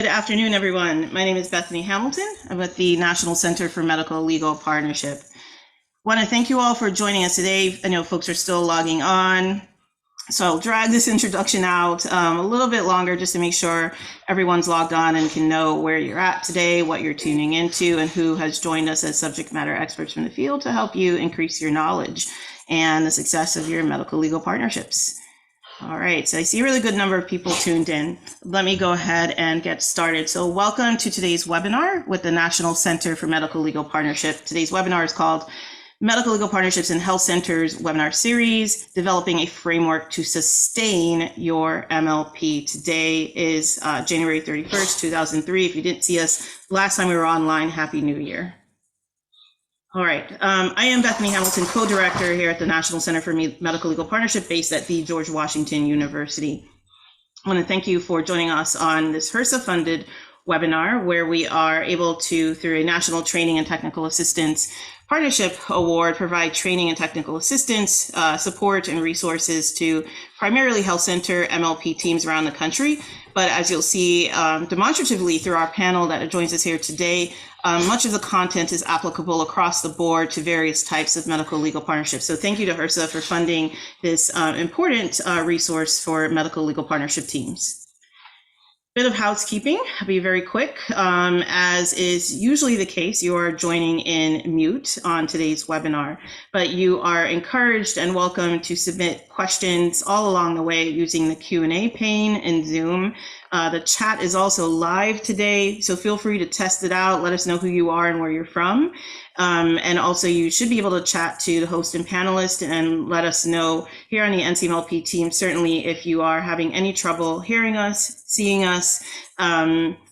Good afternoon, everyone. My name is Bethany Hamilton. I'm with the National Center for Medical Legal Partnership. I want to thank you all for joining us today. I know folks are still logging on, so I'll drag this introduction out a little bit longer just to make sure everyone's logged on and can know where you're at today, what you're tuning into, and who has joined us as subject matter experts from the field to help you increase your knowledge and the success of your medical legal partnerships. All right, so I see a really good number of people tuned in. Let me go ahead and get started. So welcome to today's webinar with the National Center for Medical Legal Partnership. Today's webinar is called Medical Legal Partnerships in Health Centers Webinar Series, Developing a Framework to Sustain Your MLP. Today is January 31st, 2003. If you didn't see us last time we were online, Happy New Year. All right, I am Bethany Hamilton, co-director here at the National Center for Medical Legal Partnership based at the George Washington University. I want to thank you for joining us on this HRSA-funded webinar where we are able to, through a National Training and Technical Assistance Partnership Award, provide training and technical assistance, support, and resources to primarily health center MLP teams around the country. But as you'll see demonstratively through our panel that joins us here today, much of the content is applicable across the board to various types of medical legal partnerships. So thank you to HRSA for funding this important resource for medical legal partnership teams. Bit of housekeeping, I'll be very quick. As is usually the case, you are joining in mute on today's webinar, but you are encouraged and welcome to submit questions all along the way using the Q&A pane in Zoom. The chat is also live today, so feel free to test it out. Let us know who you are and where you're from. And also you should be able to chat to the host and panelist and let us know here on the NCMLP team, certainly if you are having any trouble hearing us, seeing us.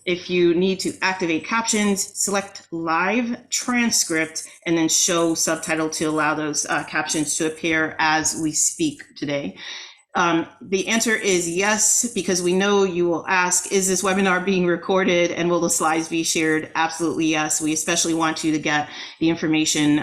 If you need to activate captions, select live transcript and then show subtitle to allow those captions to appear as we speak today. The answer is yes, because we know you will ask, is this webinar being recorded and will the slides be shared? Absolutely yes. We especially want you to get the information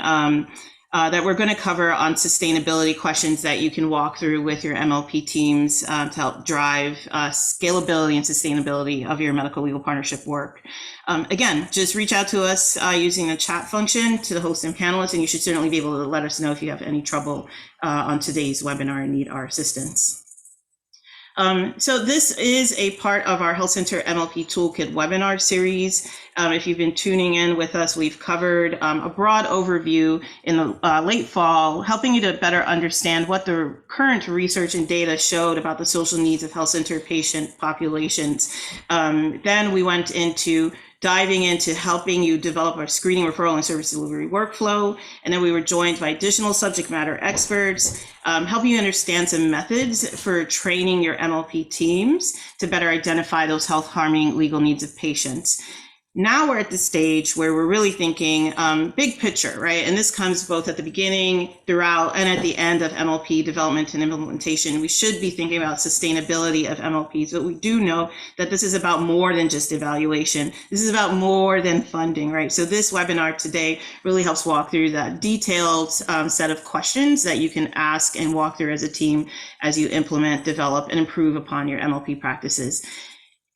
that we're going to cover on sustainability questions that you can walk through with your MLP teams to help drive scalability and sustainability of your medical legal partnership work. Again, just reach out to us using the chat function to the host and panelists, and you should certainly be able to let us know if you have any trouble on today's webinar and need our assistance. So this is a part of our Health Center MLP Toolkit webinar series. If you've been tuning in with us, we've covered a broad overview in the late fall, helping you to better understand what the current research and data showed about the social needs of health center patient populations. Then we went into diving into helping you develop our screening, referral, and service delivery workflow. And then we were joined by additional subject matter experts, helping you understand some methods for training your MLP teams to better identify those health harming legal needs of patients. Now we're at the stage where we're really thinking big picture, right? And this comes both at the beginning, throughout, and at the end of MLP development and implementation. We should be thinking about sustainability of MLPs, but we do know that this is about more than just evaluation. This is about more than funding, right? So this webinar today really helps walk through that detailed set of questions that you can ask and walk through as a team as you implement, develop, and improve upon your MLP practices.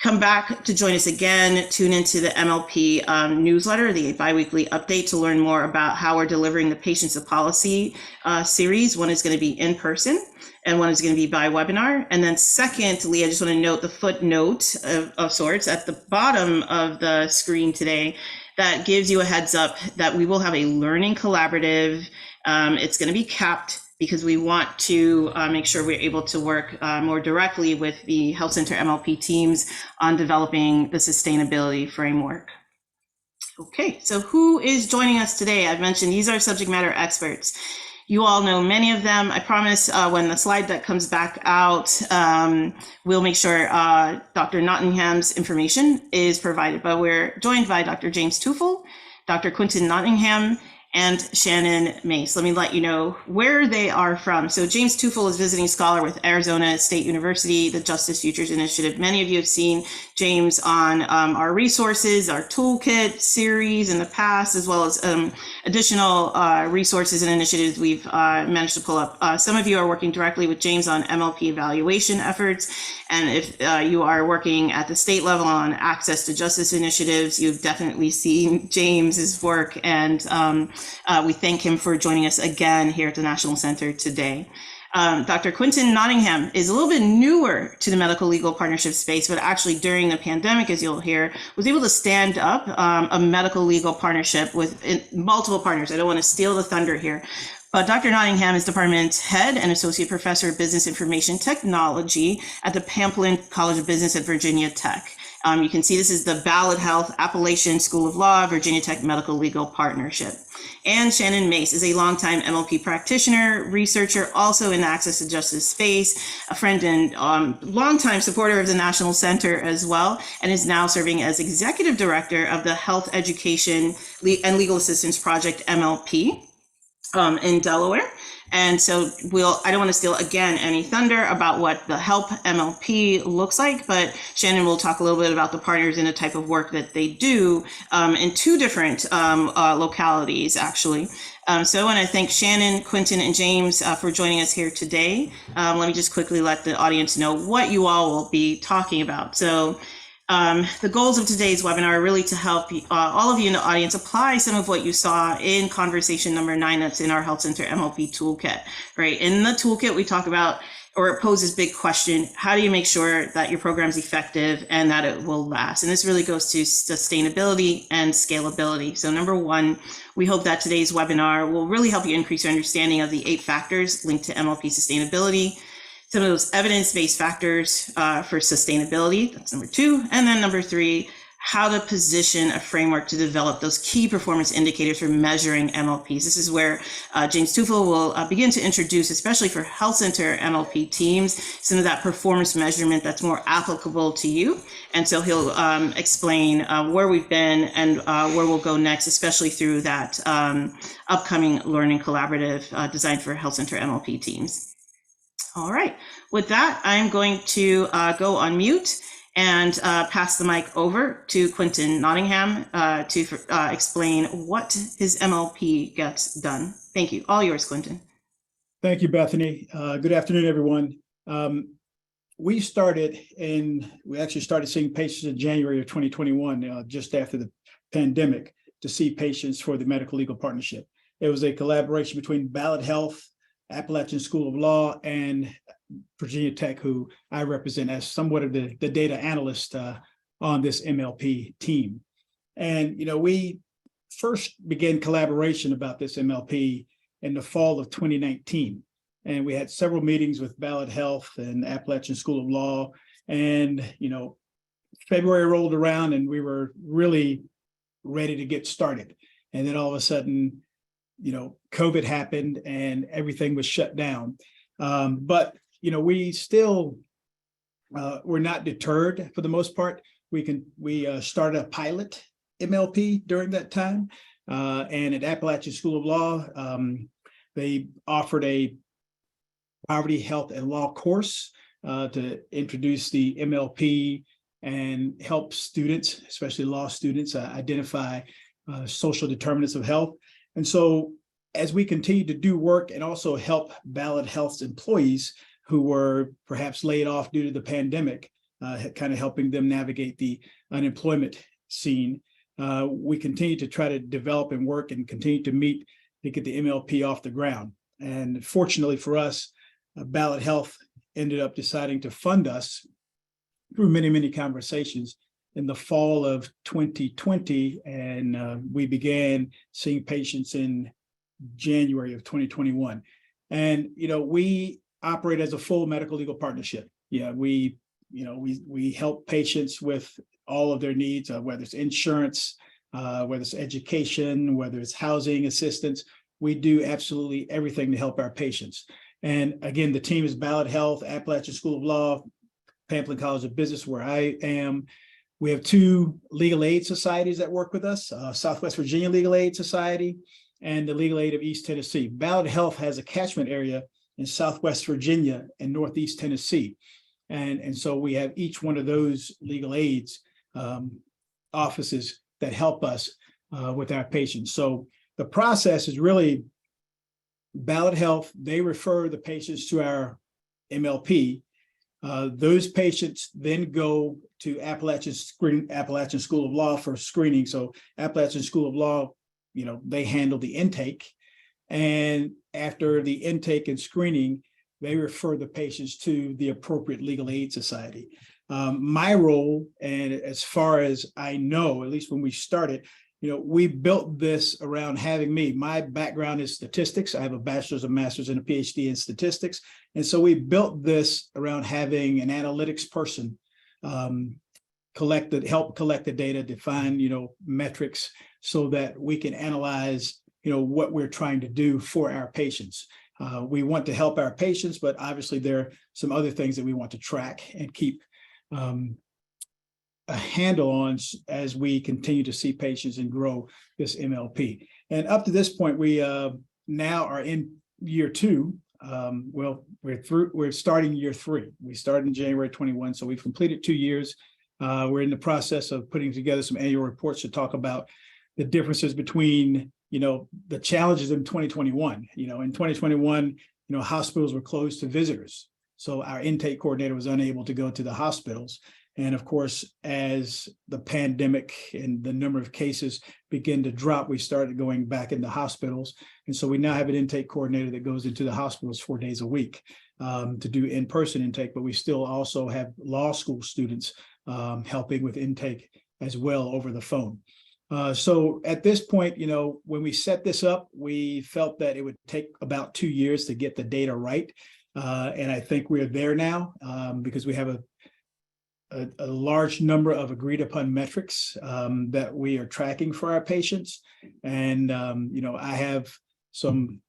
Come back to join us again. Tune into the MLP newsletter, the biweekly update, to learn more about how we're delivering the Patients of Policy series. One is going to be in person and one is going to be by webinar. And then secondly, I just want to note the footnote of sorts at the bottom of the screen today that gives you a heads up that we will have a learning collaborative. It's going to be capped because we want to make sure we're able to work more directly with the Health Center MLP teams on developing the sustainability framework. Okay, so who is joining us today? I've mentioned these are subject matter experts. You all know many of them. I promise when the slide deck comes back out, we'll make sure Dr. Nottingham's information is provided. But we're joined by Dr. James Teufel, Dr. Quinton Nottingham, and Shannon Mace. Let me let you know where they are from. So James Teufel is visiting scholar with Arizona State University, the Justice Futures Initiative. Many of you have seen James on our resources, our toolkit series in the past, as well as additional resources and initiatives we've managed to pull up. Some of you are working directly with James on MLP evaluation efforts. And if you are working at the state level on access to justice initiatives, you've definitely seen James's work. And we thank him for joining us again here at the National Center today. Dr. Quentin Nottingham is a little bit newer to the medical legal partnership space, but actually during the pandemic, as you'll hear, was able to stand up a medical legal partnership with multiple partners. I don't want to steal the thunder here, but Dr. Nottingham is department head and associate professor of business information technology at the Pamplin College of Business at Virginia Tech. You can see this is the Ballad Health Appalachian School of Law, Virginia Tech Medical Legal Partnership. And Shannon Mace is a longtime MLP practitioner, researcher, also in the access to justice space, a friend and longtime supporter of the National Center as well, and is now serving as executive director of the Health Education and Legal Assistance Project MLP in Delaware. And so I don't want to steal again any thunder about what the HELP MLP looks like, but Shannon will talk a little bit about the partners and the type of work that they do in two different localities, actually. So I want to thank Shannon, Quentin, and James for joining us here today. Let me just quickly let the audience know what you all will be talking about. So the goals of today's webinar are really to help all of you in the audience apply some of what you saw in conversation number 9 that's in our Health Center MLP Toolkit, right? In the toolkit, we talk about, or it poses big question, how do you make sure that your program is effective and that it will last? And this really goes to sustainability and scalability. So number 1, we hope that today's webinar will really help you increase your understanding of the 8 factors linked to MLP sustainability, some of those evidence-based factors for sustainability, that's number 2. And then number 3, how to position a framework to develop those key performance indicators for measuring MLPs. This is where James Teufel will begin to introduce, especially for Health Center MLP teams, some of that performance measurement that's more applicable to you. And so he'll explain where we've been and where we'll go next, especially through that upcoming learning collaborative designed for Health Center MLP teams. All right, with that, I'm going to go on mute and pass the mic over to Quentin Nottingham to explain what his MLP gets done. Thank you. All yours, Quentin. Thank you, Bethany. Good afternoon, everyone. We actually started seeing patients in January of 2021, just after the pandemic, to see patients for the Medical Legal Partnership. It was a collaboration between Ballad Health, Appalachian School of Law, and Virginia Tech, who I represent as somewhat of the data analyst on this MLP team. And, we first began collaboration about this MLP in the fall of 2019. And we had several meetings with Ballad Health and Appalachian School of Law. And, February rolled around and we were really ready to get started. And then all of a sudden, COVID happened and everything was shut down. But, we still were not deterred for the most part. We started a pilot MLP during that time. And at Appalachian School of Law, they offered a poverty, health, and law course to introduce the MLP and help students, especially law students, identify social determinants of health. And so as we continue to do work and also help Ballad Health's employees who were perhaps laid off due to the pandemic, kind of helping them navigate the unemployment scene, we continue to try to develop and work and continue to meet to get the MLP off the ground. And fortunately for us, Ballad Health ended up deciding to fund us through many, many conversations in the fall of 2020, and we began seeing patients in January of 2021. And we operate as a full medical legal partnership. Yeah, we help patients with all of their needs, whether it's insurance, whether it's education, whether it's housing assistance. We do absolutely everything to help our patients. And again, the team is Ballad Health, Appalachian School of Law, Pamplin College of Business, where I am. We have 2 legal aid societies that work with us, Southwest Virginia Legal Aid Society and the Legal Aid of East Tennessee. Ballad Health has a catchment area in Southwest Virginia and Northeast Tennessee. And so we have each one of those legal aids offices that help us with our patients. So the process is really Ballot Health. They refer the patients to our MLP. Those patients then go to Appalachian School of Law for screening. So Appalachian School of Law, they handle the intake. And after the intake and screening, they refer the patients to the appropriate legal aid society. My role, and as far as I know, at least when we started, we built this around having me. My background is statistics. I have a bachelor's, a master's, and a PhD in statistics. And so we built this around having an analytics person help collect the data, define, metrics so that we can analyze, what we're trying to do for our patients. We want to help our patients, but obviously there are some other things that we want to track and keep a handle on as we continue to see patients and grow this MLP. And up to this point, we now are in year 2. We're starting year 3. We started in January 21, so we've completed 2 years. We're in the process of putting together some annual reports to talk about the differences between, the challenges in 2021. In 2021, hospitals were closed to visitors. So our intake coordinator was unable to go to the hospitals. And of course, as the pandemic and the number of cases begin to drop, we started going back into hospitals. And so we now have an intake coordinator that goes into the hospitals 4 days a week to do in-person intake, but we still also have law school students helping with intake as well over the phone. So at this point, when we set this up, we felt that it would take about 2 years to get the data right. And I think we're there now because we have a large number of agreed upon metrics that we are tracking for our patients. And, I have some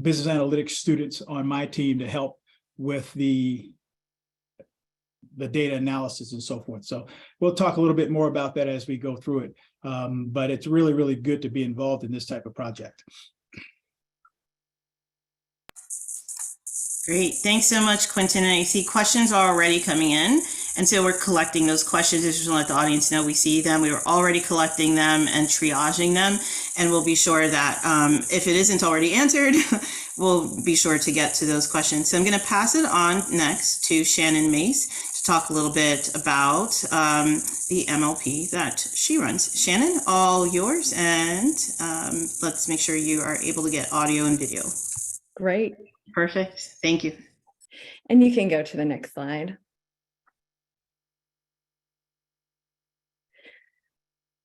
business analytics students on my team to help with the data analysis and so forth. So we'll talk a little bit more about that as we go through it. But it's really, really good to be involved in this type of project. Great. Thanks so much, Quentin. And I see questions are already coming in. And so we're collecting those questions. I just want to let the audience know we see them. We are already collecting them and triaging them. And we'll be sure that if it isn't already answered, we'll be sure to get to those questions. So I'm going to pass it on next to Shannon Mace to talk a little bit about the MLP that she runs. Shannon, all yours. And let's make sure you are able to get audio and video. Great. Perfect. Thank you. And you can go to the next slide.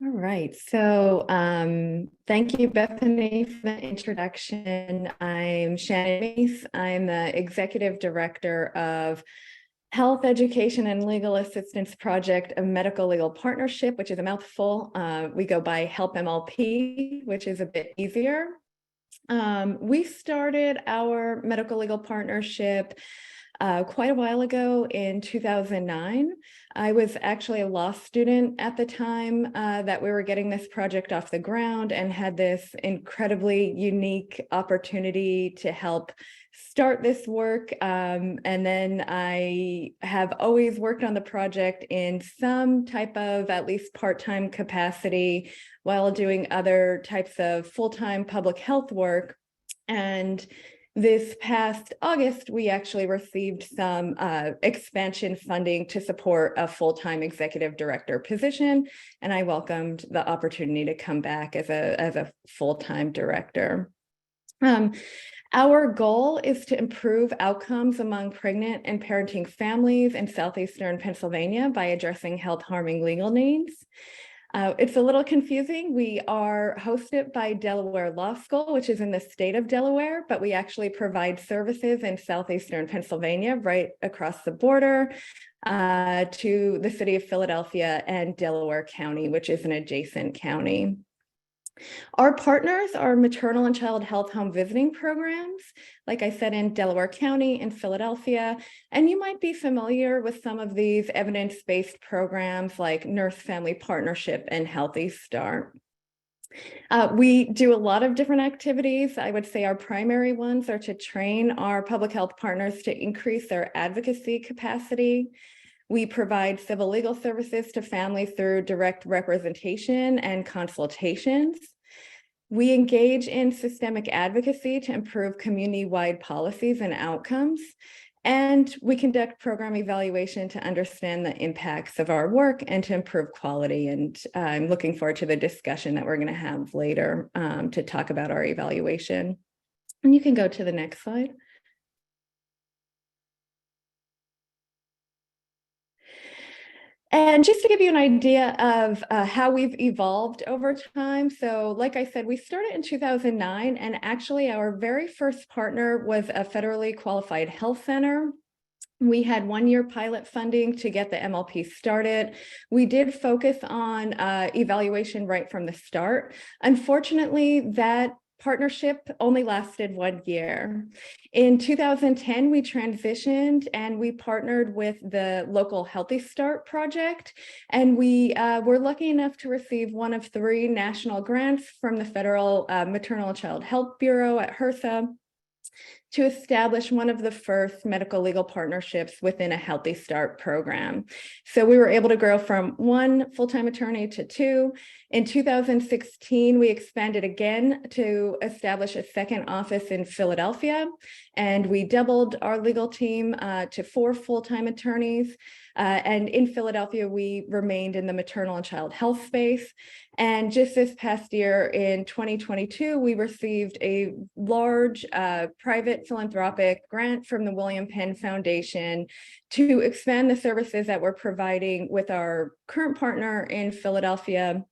All right. So thank you, Bethany, for the introduction. I'm Shannon Mace. I'm the Executive Director of Health Education and Legal Assistance Project, a medical legal partnership, which is a mouthful. We go by Help MLP, which is a bit easier. We started our medical legal partnership quite a while ago in 2009. I was actually a law student at the time that we were getting this project off the ground and had this incredibly unique opportunity to help start this work. And then I have always worked on the project in some type of at least part-time capacity while doing other types of full-time public health work. And this past August, we actually received some expansion funding to support a full-time executive director position, and I welcomed the opportunity to come back as a full-time director. Our goal is to improve outcomes among pregnant and parenting families in southeastern Pennsylvania by addressing health harming legal needs. It's a little confusing. We are hosted by Delaware Law School, which is in the state of Delaware, but we actually provide services in southeastern Pennsylvania, right across the border to the city of Philadelphia and Delaware County, which is an adjacent county. Our partners are maternal and child health home visiting programs, like I said, in Delaware County and Philadelphia. And you might be familiar with some of these evidence-based programs like Nurse Family Partnership and Healthy Start. We do a lot of different activities. I would say our primary ones are to train our public health partners to increase their advocacy capacity. We provide civil legal services to families through direct representation and consultations. We engage in systemic advocacy to improve community-wide policies and outcomes. And we conduct program evaluation to understand the impacts of our work and to improve quality. And I'm looking forward to the discussion that we're going to have later to talk about our evaluation. And you can go to the next slide. And just to give you an idea of how we've evolved over time. So like I said, we started in 2009, and actually our very first partner was a federally qualified health center. We had 1-year pilot funding to get the MLP started. We did focus on evaluation right from the start. Unfortunately, that partnership only lasted 1 year. In 2010, we transitioned and we partnered with the local Healthy Start project. And we were lucky enough to receive one of 3 national grants from the Federal Maternal and Child Health Bureau at HRSA to establish one of the first medical legal partnerships within a Healthy Start program. So we were able to grow from 1 full-time attorney to 2. In 2016, we expanded again to establish a second office in Philadelphia, and we doubled our legal team to 4 full-time attorneys. And in Philadelphia, we remained in the maternal and child health space. And just this past year in 2022, we received a large private philanthropic grant from the William Penn Foundation to expand the services that we're providing with our current partner in Philadelphia,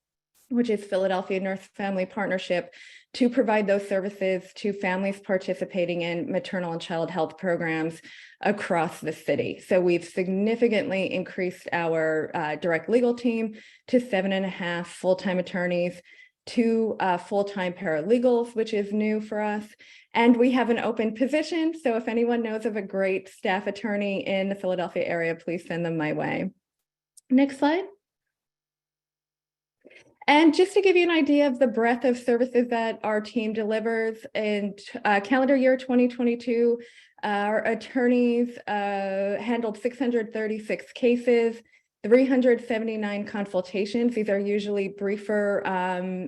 which is Philadelphia Nurse Family Partnership, to provide those services to families participating in maternal and child health programs across the city. So we've significantly increased our direct legal team to 7.5 full-time attorneys, 2 full-time paralegals, which is new for us. And we have an open position. So if anyone knows of a great staff attorney in the Philadelphia area, please send them my way. Next slide. And just to give you an idea of the breadth of services that our team delivers, in calendar year 2022, our attorneys handled 636 cases, 379 consultations. These are usually briefer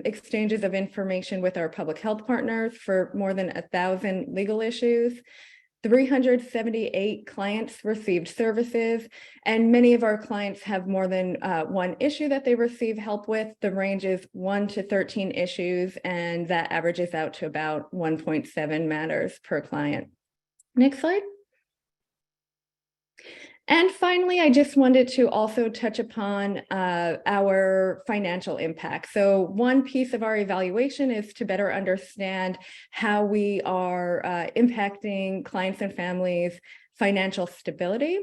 exchanges of information with our public health partners for more than 1,000 legal issues. 378 clients received services, and many of our clients have more than 1 issue that they receive help with. The range is 1 to 13 issues, and that averages out to about 1.7 matters per client. Next slide. And finally, I just wanted to also touch upon our financial impact. So one piece of our evaluation is to better understand how we are impacting clients and families' financial stability.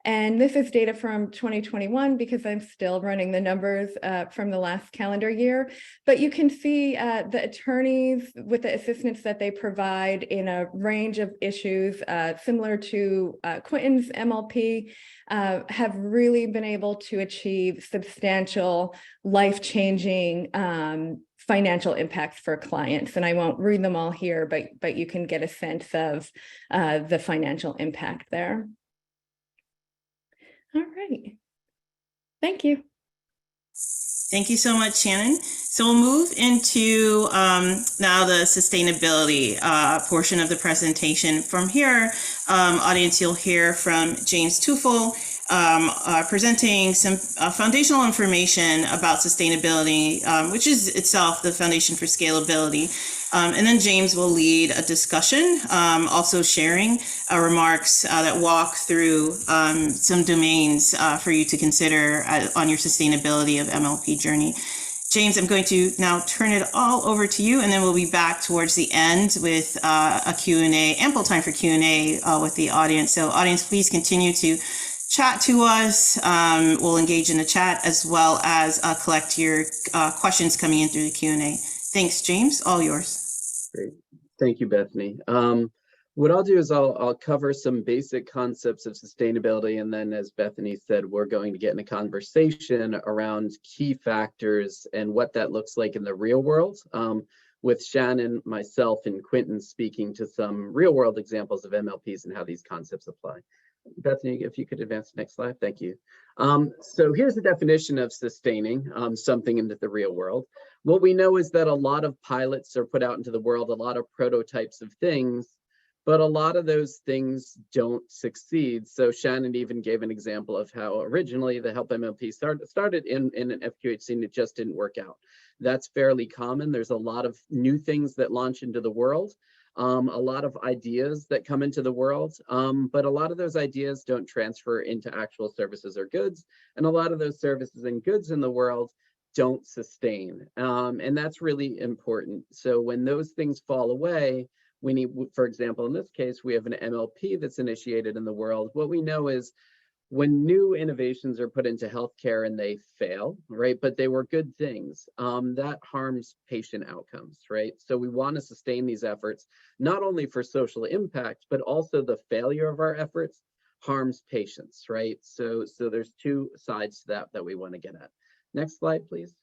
And this is data from 2021 because I'm still running the numbers from the last calendar year. But you can see the attorneys with the assistance that they provide in a range of issues similar to Quentin's MLP have really been able to achieve substantial, life-changing financial impacts for clients. And I won't read them all here, but you can get a sense of the financial impact there. All right. Thank you. Thank you so much, Shannon. So we'll move into now the sustainability portion of the presentation. From here, audience, you'll hear from James Teufel presenting some foundational information about sustainability, which is itself the foundation for scalability. And then James will lead a discussion, also sharing remarks that walk through some domains for you to consider on your sustainability of MLP journey. James, I'm going to now turn it all over to you, and then we'll be back towards the end with a Q&A, ample time for Q&A with the audience. So audience, please continue to chat to us. We'll engage in the chat as well as collect your questions coming in through the Q&A. Thanks, James, all yours. Great. Thank you, Bethany. What I'll do is I'll cover some basic concepts of sustainability, and then, as Bethany said, we're going to get in a conversation around key factors and what that looks like in the real world, with Shannon, myself, and Quentin speaking to some real world examples of MLPs and how these concepts apply. Bethany, if you could advance the next slide, thank you. So here's the definition of sustaining something into the real world. What we know is that a lot of pilots are put out into the world, a lot of prototypes of things, but a lot of those things don't succeed. So Shannon even gave an example of how originally the Help MLP started in an FQHC and it just didn't work out. That's fairly common. There's a lot of new things that launch into the world, a lot of ideas that come into the world, but a lot of those ideas don't transfer into actual services or goods. And a lot of those services and goods in the world don't sustain. And that's really important. So when those things fall away, we need, for example, in this case, we have an MLP that's initiated in the world. What we know is when new innovations are put into healthcare and they fail, right, but they were good things, that harms patient outcomes, right? So we want to sustain these efforts, not only for social impact, but also the failure of our efforts harms patients, right? So there's two sides to that we want to get at. Next slide, please.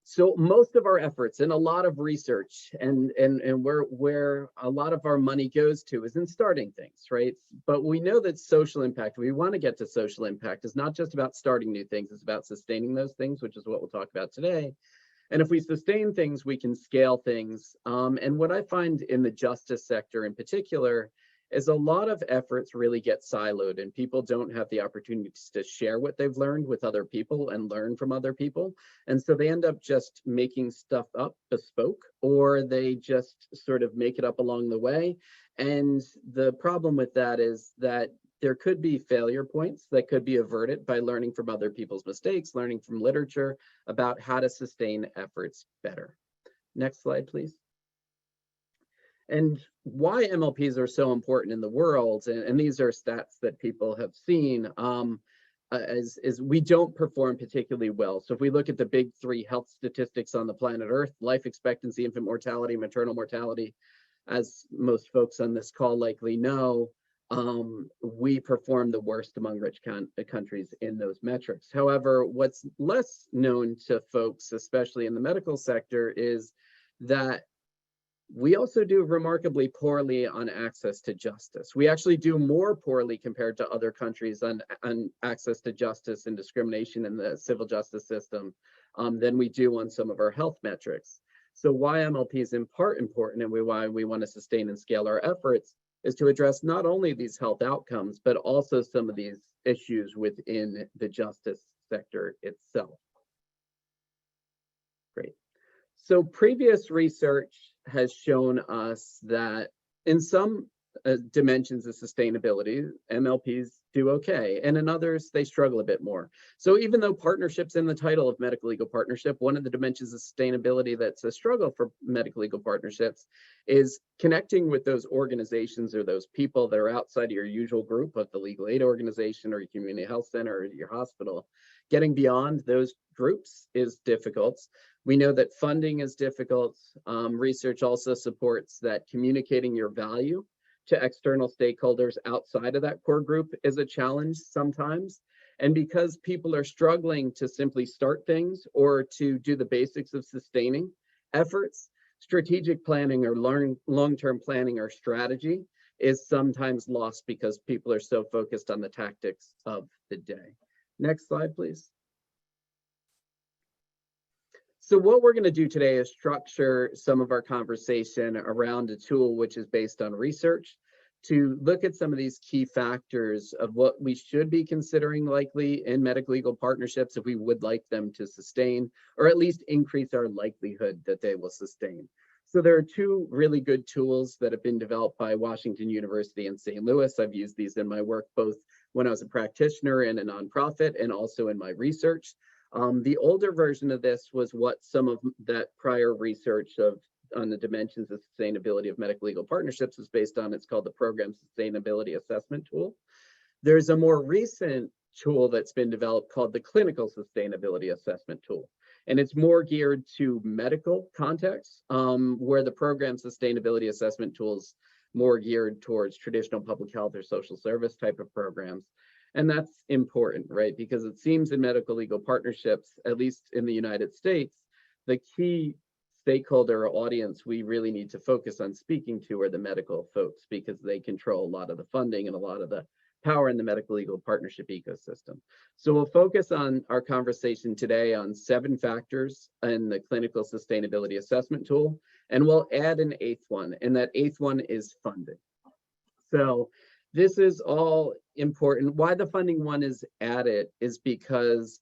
So most of our efforts and a lot of research and where a lot of our money goes to is in starting things, right? But we know that social impact, we want to get to social impact, is not just about starting new things, it's about sustaining those things, which is what we'll talk about today. And if we sustain things, we can scale things. And what I find in the justice sector in particular is a lot of efforts really get siloed and people don't have the opportunities to share what they've learned with other people and learn from other people. And so they end up just making stuff up bespoke, or they just sort of make it up along the way. And the problem with that is that there could be failure points that could be averted by learning from other people's mistakes, learning from literature about how to sustain efforts better. Next slide, please. And why MLPs are so important in the world, and these are stats that people have seen, is we don't perform particularly well. So if we look at the big three health statistics on the planet Earth, life expectancy, infant mortality, maternal mortality, as most folks on this call likely know, we perform the worst among rich countries in those metrics. However, what's less known to folks, especially in the medical sector, is that we also do remarkably poorly on access to justice. We actually do more poorly compared to other countries on access to justice and discrimination in the civil justice system than we do on some of our health metrics. So why MLP is in part important and why we want to sustain and scale our efforts is to address not only these health outcomes, but also some of these issues within the justice sector itself. Great. So previous research has shown us that in some dimensions of sustainability, MLPs do okay, and in others, they struggle a bit more. So even though partnership's in the title of medical legal partnership, one of the dimensions of sustainability that's a struggle for medical legal partnerships is connecting with those organizations or those people that are outside of your usual group of the legal aid organization or your community health center or your hospital. Getting beyond those groups is difficult. We know that funding is difficult. Research also supports that communicating your value to external stakeholders outside of that core group is a challenge sometimes. And because people are struggling to simply start things or to do the basics of sustaining efforts, strategic planning or long-term planning or strategy is sometimes lost because people are so focused on the tactics of the day. Next slide, please. So what we're going to do today is structure some of our conversation around a tool which is based on research to look at some of these key factors of what we should be considering likely in medical legal partnerships if we would like them to sustain, or at least increase our likelihood that they will sustain. So there are two really good tools that have been developed by Washington University and St. Louis. I've used these in my work both when I was a practitioner in a nonprofit and also in my research. The older version of this was what some of that prior research on the dimensions of sustainability of medical legal partnerships was based on. It's called the Program Sustainability Assessment Tool. There's a more recent tool that's been developed called the Clinical Sustainability Assessment Tool. And it's more geared to medical contexts, where the program sustainability assessment tools more geared towards traditional public health or social service type of programs. And that's important, right? Because it seems in medical legal partnerships, at least in the United States, the key stakeholder or audience we really need to focus on speaking to are the medical folks, because they control a lot of the funding and a lot of the power in the medical legal partnership ecosystem. So we'll focus on our conversation today on 7 factors in the Clinical Sustainability Assessment Tool, and we'll add an 8th one, and that 8th one is funding. So this is all important. Why the funding one is added is because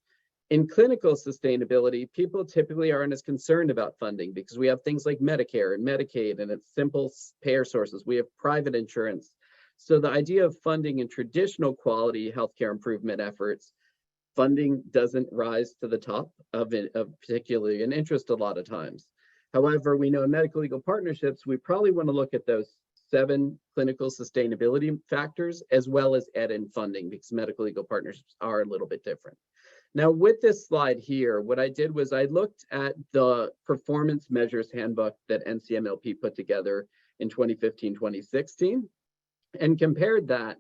in clinical sustainability, people typically aren't as concerned about funding because we have things like Medicare and Medicaid, and it's simple payer sources. We have private insurance. So the idea of funding in traditional quality healthcare improvement efforts, funding doesn't rise to the top of particularly an interest a lot of times. However, we know in medical legal partnerships, we probably want to look at those 7 clinical sustainability factors as well as add in funding, because medical legal partnerships are a little bit different. Now, with this slide here, what I did was I looked at the performance measures handbook that NCMLP put together in 2015, 2016. And compared that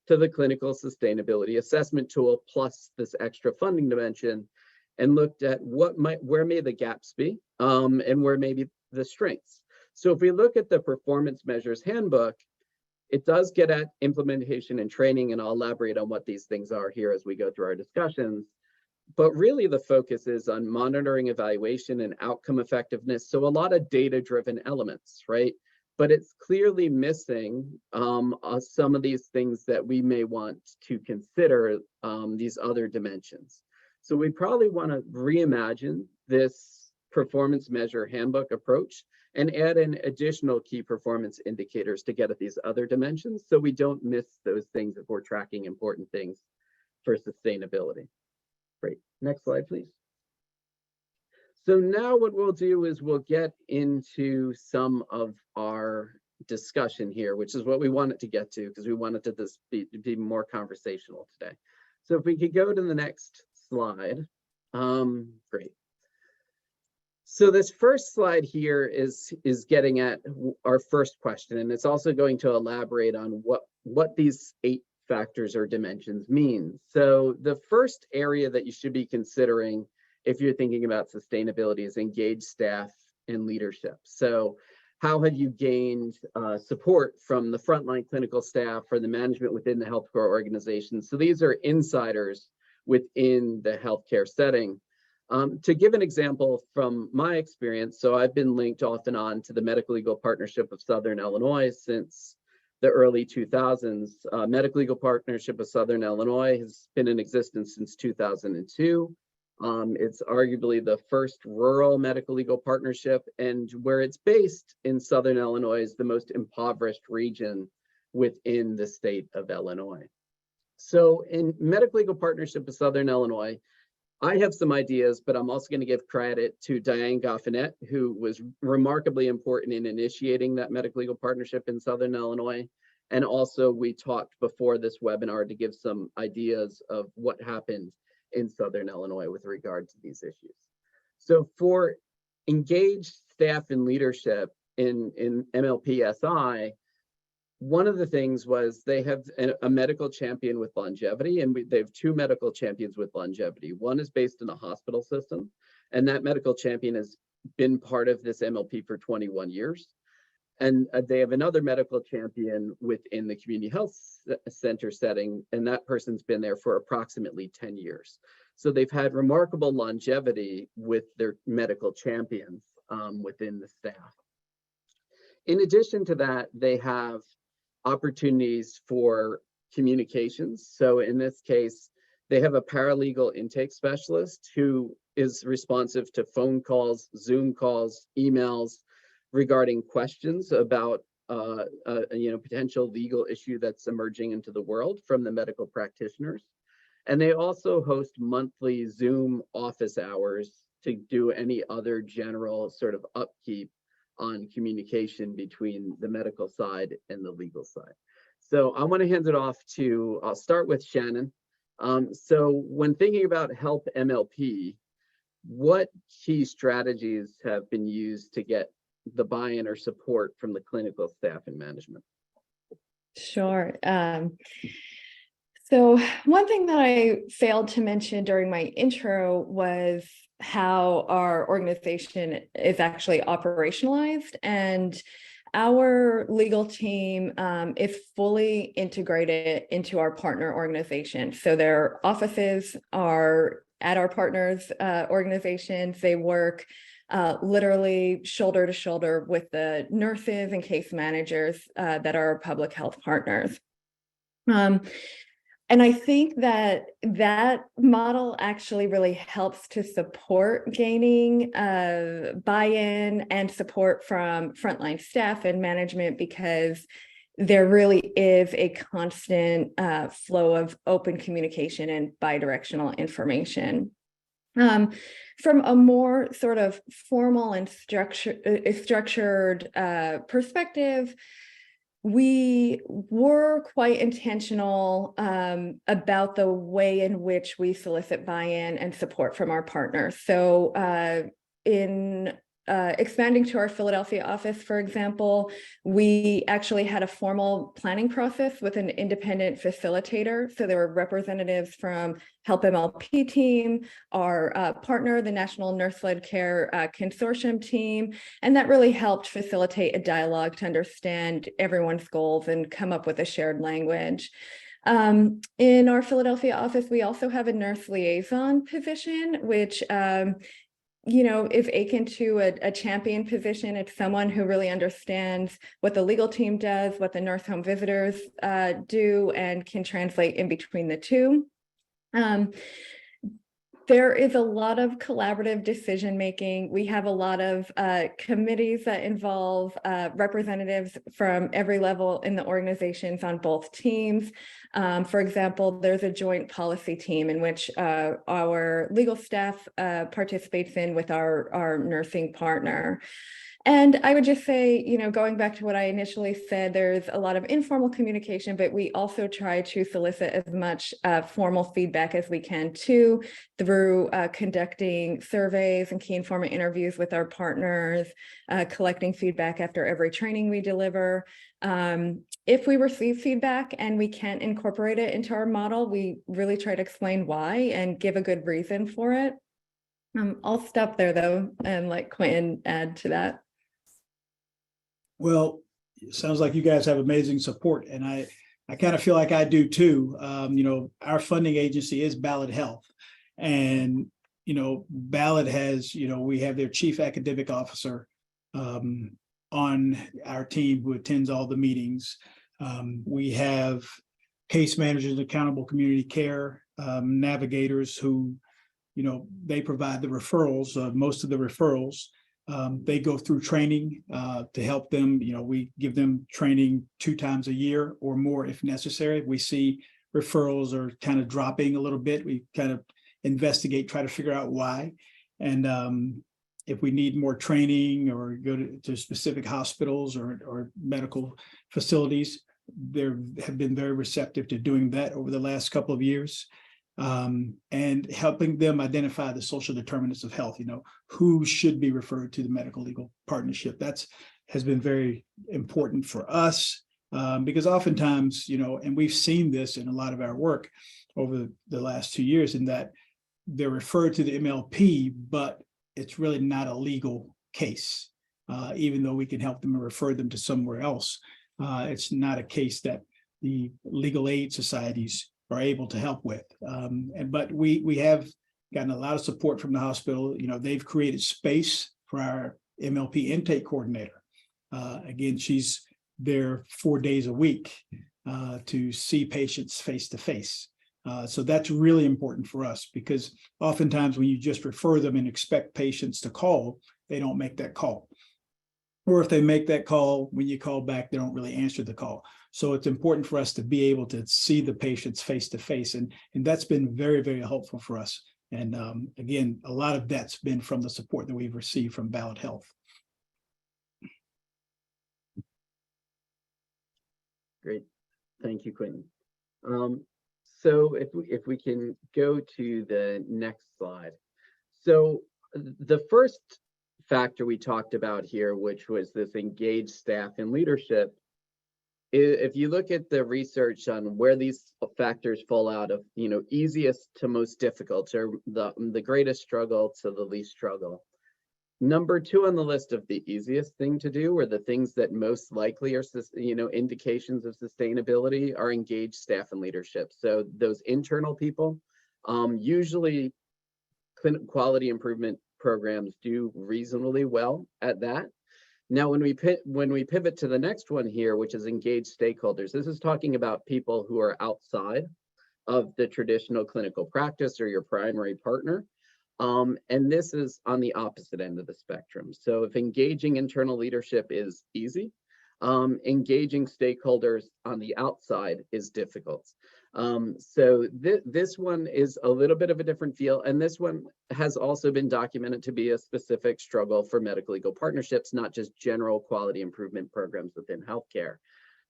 to the Clinical Sustainability Assessment Tool plus this extra funding dimension, and looked at where may the gaps be, and where may be the strengths. So if we look at the Performance Measures Handbook, it does get at implementation and training, and I'll elaborate on what these things are here as we go through our discussions. But really the focus is on monitoring, evaluation, and outcome effectiveness. So a lot of data-driven elements, right? But it's clearly missing some of these things that we may want to consider, these other dimensions. So we probably want to reimagine this performance measure handbook approach and add in additional key performance indicators to get at these other dimensions, so we don't miss those things if we're tracking important things for sustainability. Great, next slide, please. So now what we'll do is we'll get into some of our discussion here, which is what we wanted to get to, because we wanted to be more conversational today. So if we could go to the next slide. Great. So this first slide here is getting at our first question, and it's also going to elaborate on what these 8 factors or dimensions mean. So the first area that you should be considering if you're thinking about sustainability is engaged staff and leadership. So how have you gained support from the frontline clinical staff or the management within the healthcare organization? So these are insiders within the healthcare setting. To give an example from my experience, so I've been linked off and on to the Medical Legal Partnership of Southern Illinois since the early 2000s. Medical Legal Partnership of Southern Illinois has been in existence since 2002. It's arguably the first rural medical legal partnership, and where it's based in Southern Illinois is the most impoverished region within the state of Illinois. So in Medical Legal Partnership of Southern Illinois, I have some ideas, but I'm also going to give credit to Diane Goffinet, who was remarkably important in initiating that medical legal partnership in Southern Illinois. And also we talked before this webinar to give some ideas of what happened in Southern Illinois with regard to these issues. So for engaged staff and leadership in MLPSI, one of the things was they have a medical champion with longevity, and they have 2 medical champions with longevity. One is based in a hospital system, and that medical champion has been part of this MLP for 21 years. And they have another medical champion within the community health center setting, and that person's been there for approximately 10 years. So they've had remarkable longevity with their medical champions within the staff. In addition to that, they have opportunities for communications. So in this case, they have a paralegal intake specialist who is responsive to phone calls, Zoom calls, emails, regarding questions about potential legal issue that's emerging into the world from the medical practitioners. And they also host monthly Zoom office hours to do any other general sort of upkeep on communication between the medical side and the legal side. So I want to hand it off to, I'll start with Shannon, So when thinking about Health MLP, what key strategies have been used to get the buy-in or support from the clinical staff and management? Sure. So one thing that I failed to mention during my intro was how our organization is actually operationalized, and our legal team is fully integrated into our partner organization. So their offices are at our partners' organizations. They work literally shoulder to shoulder with the nurses and case managers that are our public health partners. And I think that that model actually really helps to support gaining buy-in and support from frontline staff and management, because there really is a constant flow of open communication and bidirectional information. From a more sort of formal and structured perspective, we were quite intentional about the way in which we solicit buy-in and support from our partners. So in expanding to our Philadelphia office, for example, we actually had a formal planning process with an independent facilitator. So there were representatives from Health MLP team, our partner, the National Nurse-Led Care Consortium team, and that really helped facilitate a dialogue to understand everyone's goals and come up with a shared language. In our Philadelphia office, we also have a nurse liaison position, which is akin to a champion position. It's someone who really understands what the legal team does, what the nurse home visitors do, and can translate in between the two. There is a lot of collaborative decision making. We have a lot of committees that involve representatives from every level in the organizations on both teams. For example, there's a joint policy team in which our legal staff participates in with our nursing partner. And I would just say, going back to what I initially said, there's a lot of informal communication, but we also try to solicit as much formal feedback as we can too, through conducting surveys and key informant interviews with our partners, collecting feedback after every training we deliver. If we receive feedback and we can't incorporate it into our model, we really try to explain why and give a good reason for it. I'll stop there though and let Quentin add to that. Well, it sounds like you guys have amazing support, and I kind of feel like I do too. Our funding agency is Ballot Health, and Ballot has, we have their chief academic officer on our team who attends all the meetings. We have case managers, accountable community care navigators who, they provide the referrals, most of the referrals. They go through training to help them. We give them training 2 times a year or more if necessary. We see referrals are kind of dropping a little bit. We kind of investigate, try to figure out why. And if we need more training or go to specific hospitals or medical facilities, they have been very receptive to doing that over the last couple of years. And helping them identify the social determinants of health, who should be referred to the medical legal partnership. Has been very important for us because oftentimes, and we've seen this in a lot of our work over the last 2 years, in that they're referred to the MLP, but it's really not a legal case, even though we can help them and refer them to somewhere else. It's not a case that the legal aid societies are able to help with. But we have gotten a lot of support from the hospital. They've created space for our MLP intake coordinator. Again, she's there 4 days a week to see patients face to face. So that's really important for us, because oftentimes when you just refer them and expect patients to call, they don't make that call. Or if they make that call, when you call back, they don't really answer the call. So it's important for us to be able to see the patients face to face. And that's been very, very helpful for us. And again, a lot of that's been from the support that we've received from Ballot Health. Great. Thank you, Quentin. So if we can go to the next slide. So the first factor we talked about here, which was this engaged staff and leadership, if you look at the research on where these factors fall out of, easiest to most difficult, or the greatest struggle to the least struggle. Number 2 on the list of the easiest thing to do, or the things that most likely are, indications of sustainability, are engaged staff and leadership. So those internal people, usually quality improvement programs do reasonably well at that. Now, when we pivot to the next one here, which is engaged stakeholders, this is talking about people who are outside of the traditional clinical practice or your primary partner. And this is on the opposite end of the spectrum. So if engaging internal leadership is easy, engaging stakeholders on the outside is difficult. So this one is a little bit of a different feel, and this one has also been documented to be a specific struggle for medical legal partnerships, not just general quality improvement programs within healthcare.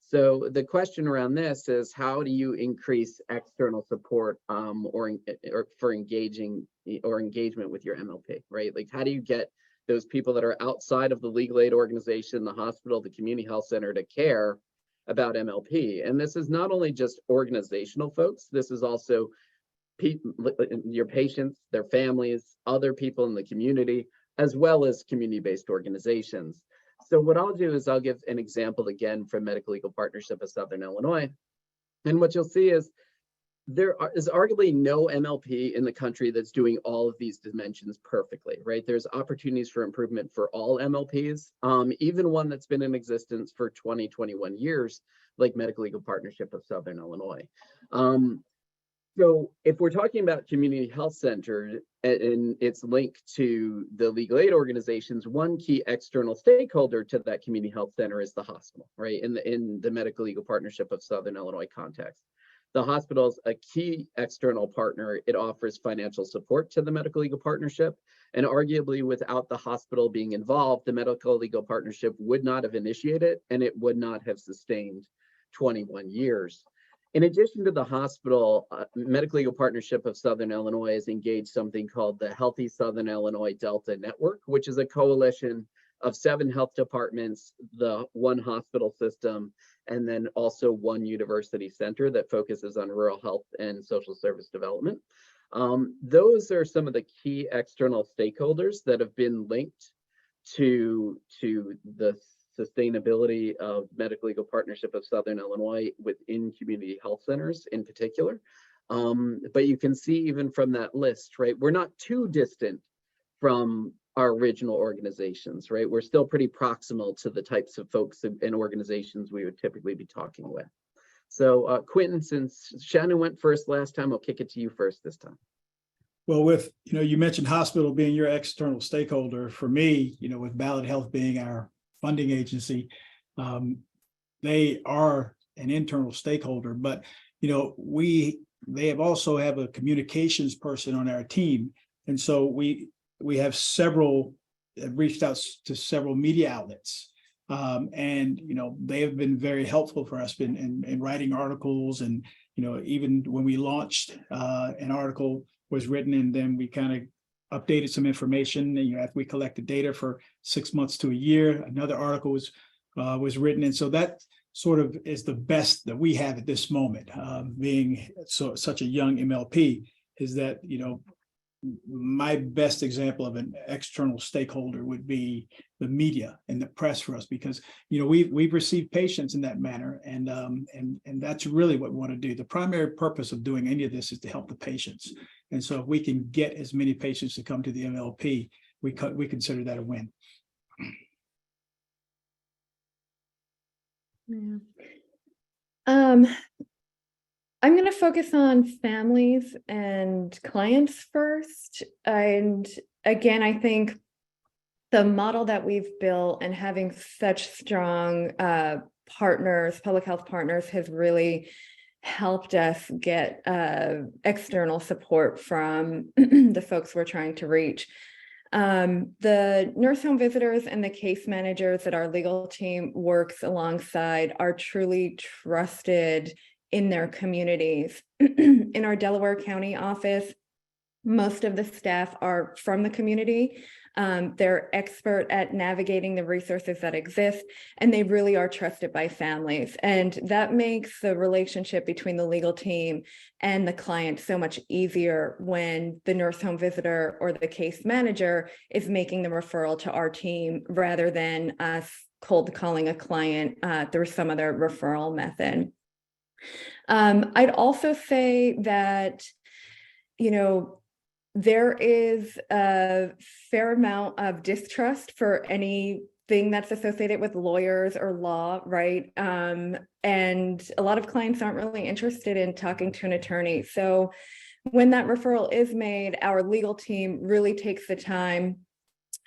So the question around this is, how do you increase external support or for engagement with your MLP, right? Like, how do you get those people that are outside of the legal aid organization, the hospital, the community health center to care about MLP? And this is not only just organizational folks, this is also your patients, their families, other people in the community, as well as community-based organizations. So what I'll do is I'll give an example again from Medical Legal Partnership of Southern Illinois. And what you'll see is there is arguably no MLP in the country that's doing all of these dimensions perfectly, right? There's opportunities for improvement for all MLPs, even one that's been in existence for 20, 21 years, like Medical Legal Partnership of Southern Illinois. So if we're talking about community health center and its link to the legal aid organizations, one key external stakeholder to that community health center is the hospital, right? In the Medical Legal Partnership of Southern Illinois context. The hospital is a key external partner. It offers financial support to the Medical Legal Partnership, and arguably without the hospital being involved, the Medical Legal Partnership would not have initiated, and it would not have sustained 21 years. In addition to the hospital, Medical Legal Partnership of Southern Illinois has engaged something called the Healthy Southern Illinois Delta Network, which is a coalition of 7 health departments, the 1 hospital system, and then also 1 university center that focuses on rural health and social service development. Those are some of the key external stakeholders that have been linked to the sustainability of Medical Legal Partnership of Southern Illinois within community health centers in particular. But you can see even from that list, right, we're not too distant from our original organizations, right? We're still pretty proximal to the types of folks and organizations we would typically be talking with. So Quentin, since Shannon went first last time, I'll kick it to you first this time. Well, with, you mentioned hospital being your external stakeholder. For me, with Ballot Health being our funding agency, they are an internal stakeholder, but they have also have a communications person on our team, and so we have reached out to several media outlets, and they have been very helpful for us in writing articles, and even when we launched, an article was written, and then we kind of updated some information. After we collected data for 6 months to a year, another article was written, and so that sort of is the best that we have at this moment. Being such a young MLP, is that my best example of an external stakeholder would be the media and the press for us, because we've received patients in that manner, and that's really what we want to do. The primary purpose of doing any of this is to help the patients, and so if we can get as many patients to come to the MLP, we consider that a win. Yeah. I'm going to focus on families and clients first. And again, I think the model that we've built and having such strong partners, public health partners, has really helped us get external support from the folks we're trying to reach. The nurse home visitors and the case managers that our legal team works alongside are truly trusted in their communities. In our Delaware County office, most of the staff are from the community. They're expert at navigating the resources that exist, and they really are trusted by families. And that makes the relationship between the legal team and the client so much easier when the nurse home visitor or the case manager is making the referral to our team rather than us cold calling a client through some other referral method. I'd also say that, there is a fair amount of distrust for anything that's associated with lawyers or law, right? And a lot of clients aren't really interested in talking to an attorney. So when that referral is made, our legal team really takes the time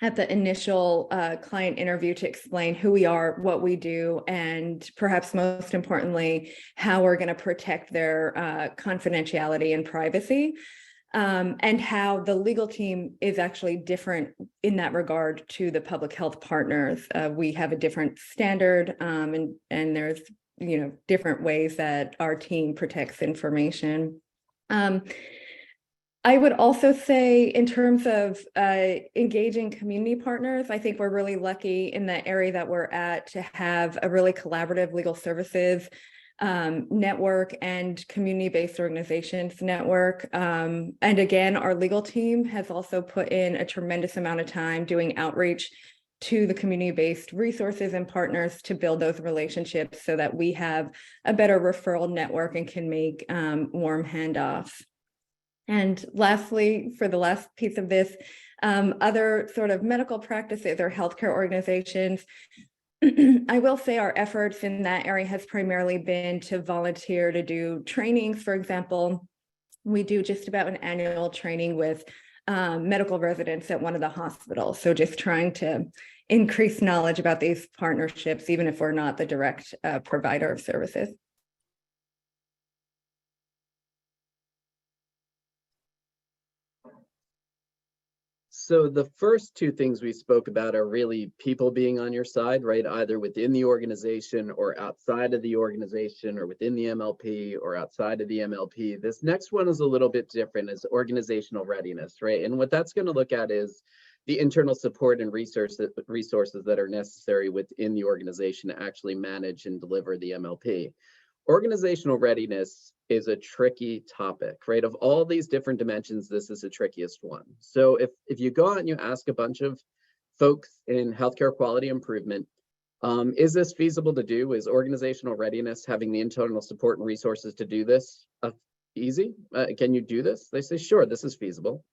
at the initial client interview to explain who we are, what we do, and perhaps most importantly, how we're going to protect their confidentiality and privacy. And how the legal team is actually different in that regard to the public health partners. We have a different standard, and there's different ways that our team protects information. I would also say, in terms of engaging community partners, I think we're really lucky in the area that we're at to have a really collaborative legal services network and community-based organizations network. And again, our legal team has also put in a tremendous amount of time doing outreach to the community-based resources and partners to build those relationships so that we have a better referral network and can make warm handoffs. And lastly, for the last piece of this, other sort of medical practices or healthcare organizations, I will say our efforts in that area has primarily been to volunteer to do trainings. For example, we do just about an annual training with medical residents at one of the hospitals. So just trying to increase knowledge about these partnerships, even if we're not the direct provider of services. So the first two things we spoke about are really people being on your side, right? Either within the organization or outside of the organization, or within the MLP or outside of the MLP. This next one is a little bit different, is organizational readiness, right? And what that's going to look at is the internal support and resources that are necessary within the organization to actually manage and deliver the MLP. Organizational readiness is a tricky topic, right? Of all these different dimensions, this is the trickiest one. So if you go out and you ask a bunch of folks in healthcare quality improvement, is this feasible to do? Is organizational readiness, having the internal support and resources to do this, easy? Can you do this? They say, sure, this is feasible.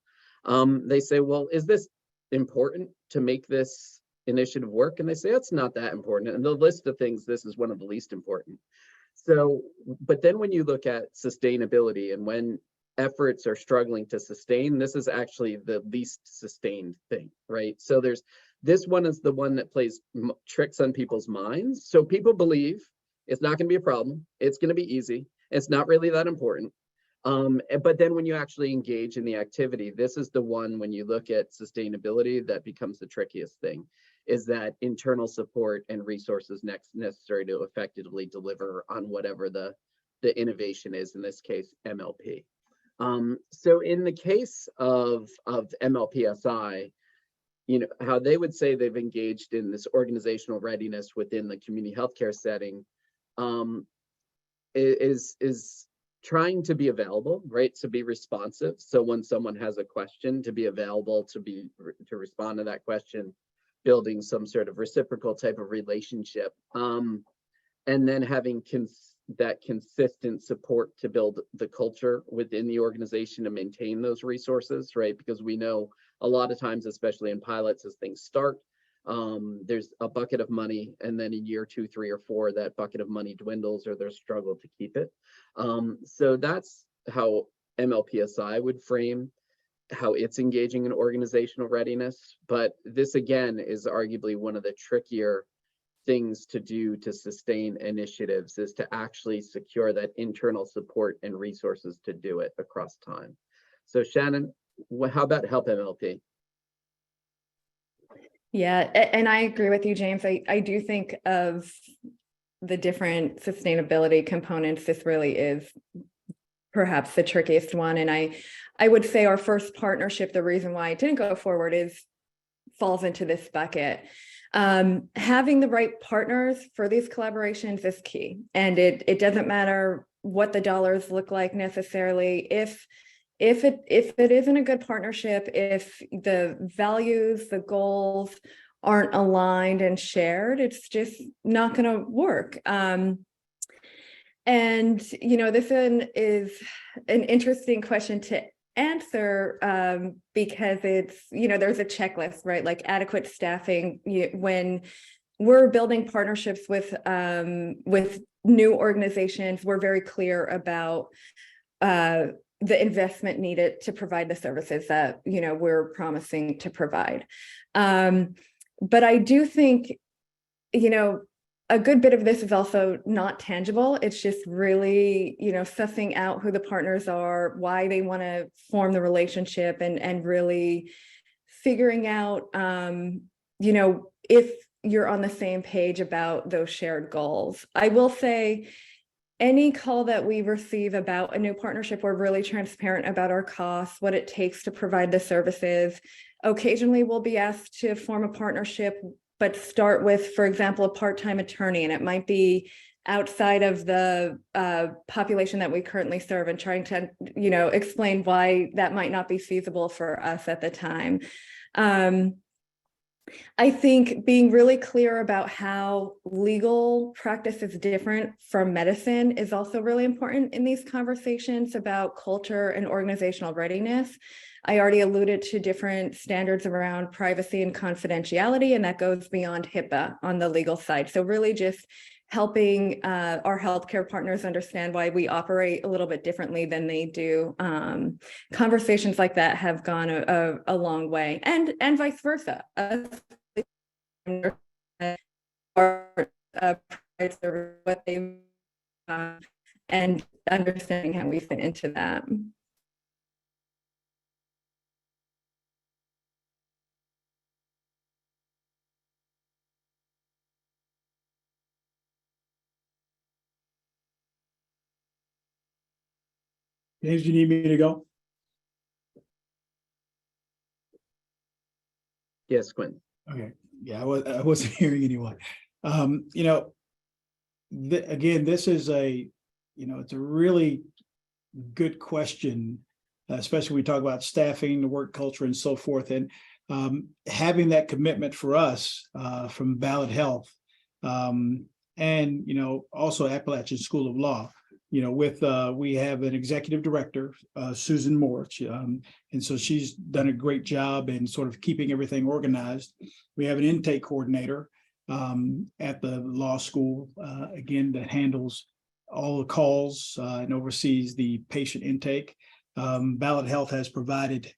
They say, well, is this important to make this initiative work? And they say, it's not that important. And the list of things, this is one of the least important. So, but then when you look at sustainability and when efforts are struggling to sustain, this is actually the least sustained thing, right? So this one is the one that plays tricks on people's minds. So people believe it's not going to be a problem. It's going to be easy. It's not really that important. But then when you actually engage in the activity, this is the one, when you look at sustainability, that becomes the trickiest thing, is that internal support and resources necessary to effectively deliver on whatever the innovation is, in this case, MLP. So in the case of MLPSI, how they would say they've engaged in this organizational readiness within the community healthcare setting is trying to be available, right? To be responsive. So when someone has a question, to be available, to respond to that question, building some sort of reciprocal type of relationship, and then having that consistent support to build the culture within the organization to maintain those resources, right? Because we know a lot of times, especially in pilots, as things start, there's a bucket of money, and then in year 2, 3, or 4, that bucket of money dwindles, or there's struggle to keep it. So that's how MLPSI would frame how it's engaging in organizational readiness. But this, again, is arguably one of the trickier things to do to sustain initiatives, is to actually secure that internal support and resources to do it across time. So Shannon, how about Help MLP? Yeah, and I agree with you, James. I do think of the different sustainability components, this really is perhaps the trickiest one. And I would say our first partnership, the reason why it didn't go forward falls into this bucket. Having the right partners for these collaborations is key. And it doesn't matter what the dollars look like necessarily. If it isn't a good partnership, if the values, the goals aren't aligned and shared, it's just not going to work. And, this one is an interesting question to answer because it's, there's a checklist, right? Like adequate staffing. When we're building partnerships with new organizations, we're very clear about the investment needed to provide the services that, we're promising to provide. But I do think, a good bit of this is also not tangible. It's just really, sussing out who the partners are, why they want to form the relationship, and really figuring out, if you're on the same page about those shared goals. I will say, any call that we receive about a new partnership, we're really transparent about our costs, what it takes to provide the services. Occasionally, we'll be asked to form a partnership, but start with, for example, a part-time attorney, and it might be outside of the population that we currently serve, and trying to, explain why that might not be feasible for us at the time. I think being really clear about how legal practice is different from medicine is also really important in these conversations about culture and organizational readiness. I already alluded to different standards around privacy and confidentiality, and that goes beyond HIPAA on the legal side. So really just helping our healthcare partners understand why we operate a little bit differently than they do. Conversations like that have gone a long way, and vice versa. What they and understanding how we fit into that. James, do you need me to go? Yes, Quentin. Okay. Yeah, I wasn't hearing anyone. Again, this is it's a really good question, especially when we talk about staffing, the work culture, and so forth. And having that commitment for us from Ballot Health, and also Appalachian School of Law. We have an executive director, Susan Moore, and so she's done a great job in sort of keeping everything organized. We have an intake coordinator at the law school, again, that handles all the calls and oversees the patient intake. Ballot Health has provided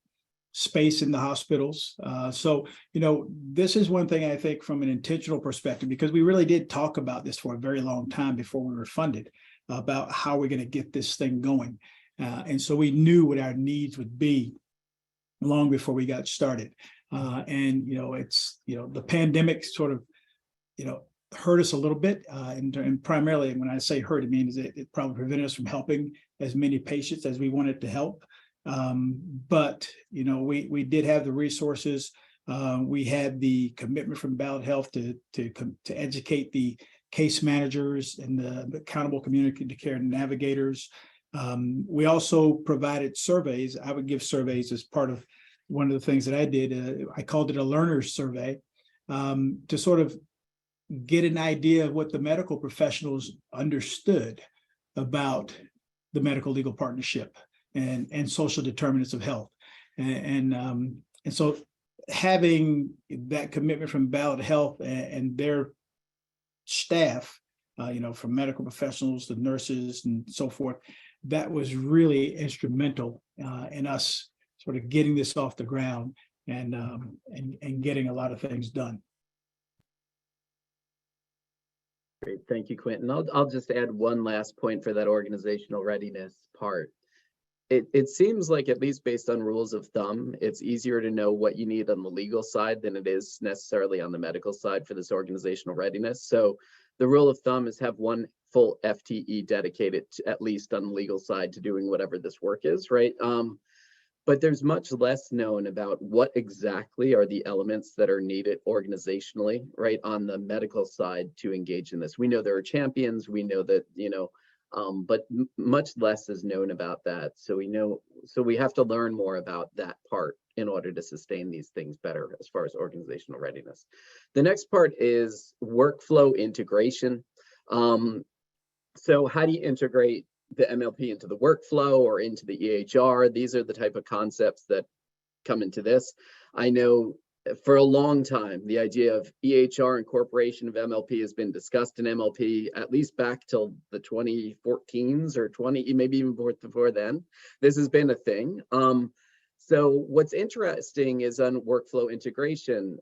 space in the hospitals. So this is one thing I think from an intentional perspective, because we really did talk about this for a very long time before we were funded, about how we're going to get this thing going. And so we knew what our needs would be long before we got started. And the pandemic sort of, hurt us a little bit. And primarily when I say hurt, I mean, it probably prevented us from helping as many patients as we wanted to help. But we did have the resources. We had the commitment from Ballot Health to educate the case managers and the accountable community care navigators. We also provided surveys. I would give surveys as part of one of the things that I did. I called it a learner's survey, to sort of get an idea of what the medical professionals understood about the medical legal partnership and social determinants of health. And so having that commitment from Ballot Health and their staff, from medical professionals to nurses and so forth, that was really instrumental in us sort of getting this off the ground and getting a lot of things done. Great, thank you, Quentin. I'll just add one last point for that organizational readiness part. It seems like, at least based on rules of thumb, it's easier to know what you need on the legal side than it is necessarily on the medical side for this organizational readiness. So The rule of thumb is have one full FTE dedicated to, at least on the legal side, to doing whatever this work is, right? But there's much less known about what exactly are the elements that are needed organizationally, right, on the medical side to engage in this. We know there are champions, we know that, but much less is known about that. So we have to learn more about that part in order to sustain these things better as far as organizational readiness. The next part is workflow integration. So how do you integrate the MLP into the workflow or into the EHR? These are the type of concepts that come into this. I know for a long time, the idea of EHR incorporation of MLP has been discussed in MLP, at least back till the 2014s or maybe even before then. This has been a thing. So what's interesting is on workflow integration.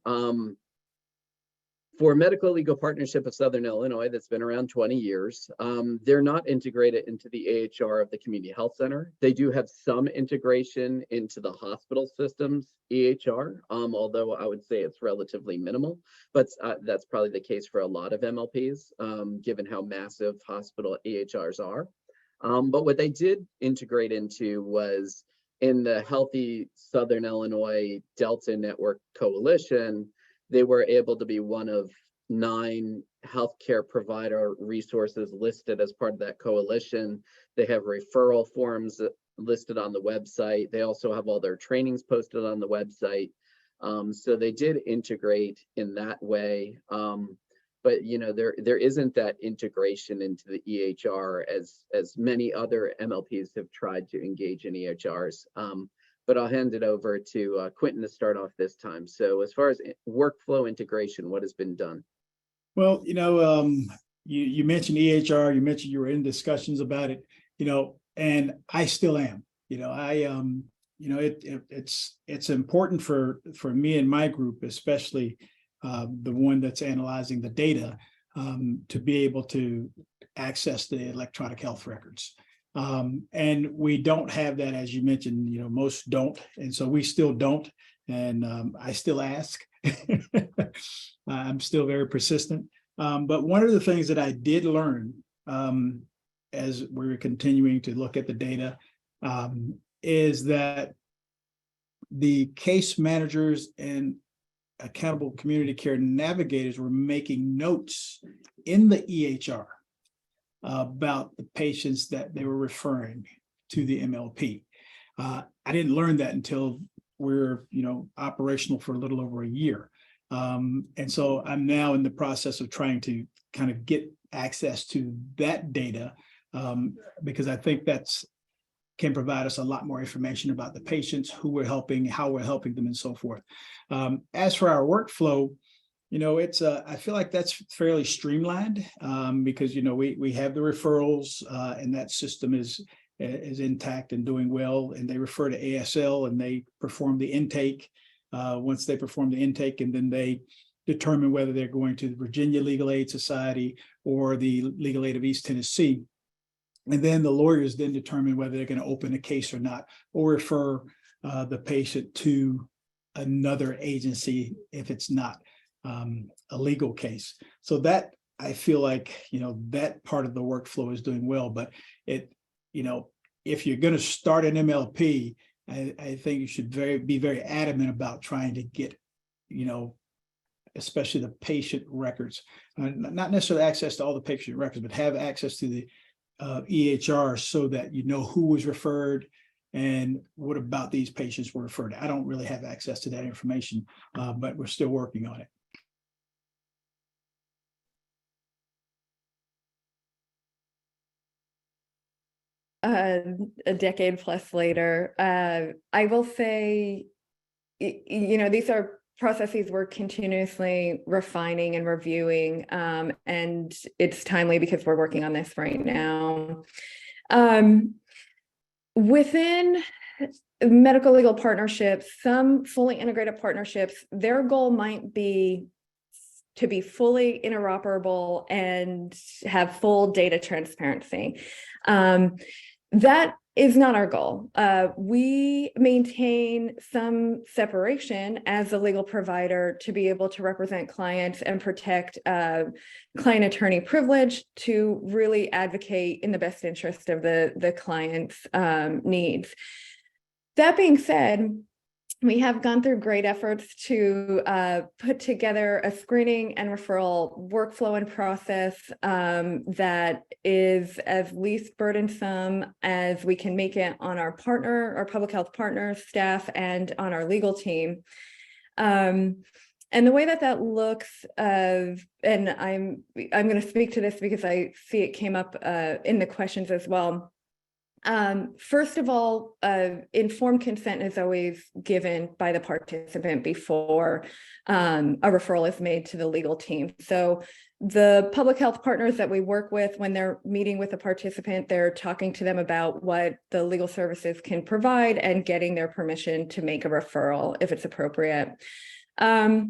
For Medical Legal Partnership of Southern Illinois, that's been around 20 years, they're not integrated into the AHR of the community health center. They do have some integration into the hospital systems EHR, although I would say it's relatively minimal, but that's probably the case for a lot of MLPs, given how massive hospital EHRs are. But what they did integrate into was in the Healthy Southern Illinois Delta Network Coalition. They were able to be one of 9 healthcare provider resources listed as part of that coalition. They have referral forms listed on the website. They also have all their trainings posted on the website. So they did integrate in that way. But there isn't that integration into the EHR as many other MLPs have tried to engage in EHRs. But I'll hand it over to Quentin to start off this time. So as far as workflow integration, what has been done? Well, you mentioned EHR, you mentioned you were in discussions about it, and I still am. It's important for me and my group, especially the one that's analyzing the data, to be able to access the electronic health records. And we don't have that, as you mentioned, most don't. And so we still don't. And I still ask. I'm still very persistent. But one of the things that I did learn as we were continuing to look at the data is that the case managers and accountable community care navigators were making notes in the EHR about the patients that they were referring to the MLP. I didn't learn that until we're operational for a little over a year. And so I'm now in the process of trying to kind of get access to that data because I think that's can provide us a lot more information about the patients, who we're helping, how we're helping them, and so forth. As for our workflow, it's I feel like that's fairly streamlined because we have the referrals and that system is intact and doing well, and they refer to ASL and they perform the intake. Once they perform the intake, and then they determine whether they're going to the Virginia Legal Aid Society or the Legal Aid of East Tennessee. And then the lawyers then determine whether they're going to open a case or not, or refer the patient to another agency if it's not a legal case. So that I feel like, that part of the workflow is doing well. But if you're going to start an MLP, I think you should be very adamant about trying to get, especially the patient records, not necessarily access to all the patient records, but have access to the EHR so that who was referred and what about these patients were referred. I don't really have access to that information, but we're still working on it. A decade plus later, I will say, these are processes we're continuously refining and reviewing, and it's timely because we're working on this right now. Within medical legal partnerships, some fully integrated partnerships, their goal might be to be fully interoperable and have full data transparency. That is not our goal. We maintain some separation as a legal provider to be able to represent clients and protect client attorney privilege to really advocate in the best interest of the client's needs. That being said, we have gone through great efforts to put together a screening and referral workflow and process that is as least burdensome as we can make it on our public health partners, staff, and on our legal team. And the way that looks, and I'm going to speak to this because I see it came up in the questions as well. First of all, informed consent is always given by the participant before a referral is made to the legal team. So the public health partners that we work with, when they're meeting with a participant, they're talking to them about what the legal services can provide and getting their permission to make a referral if it's appropriate. Right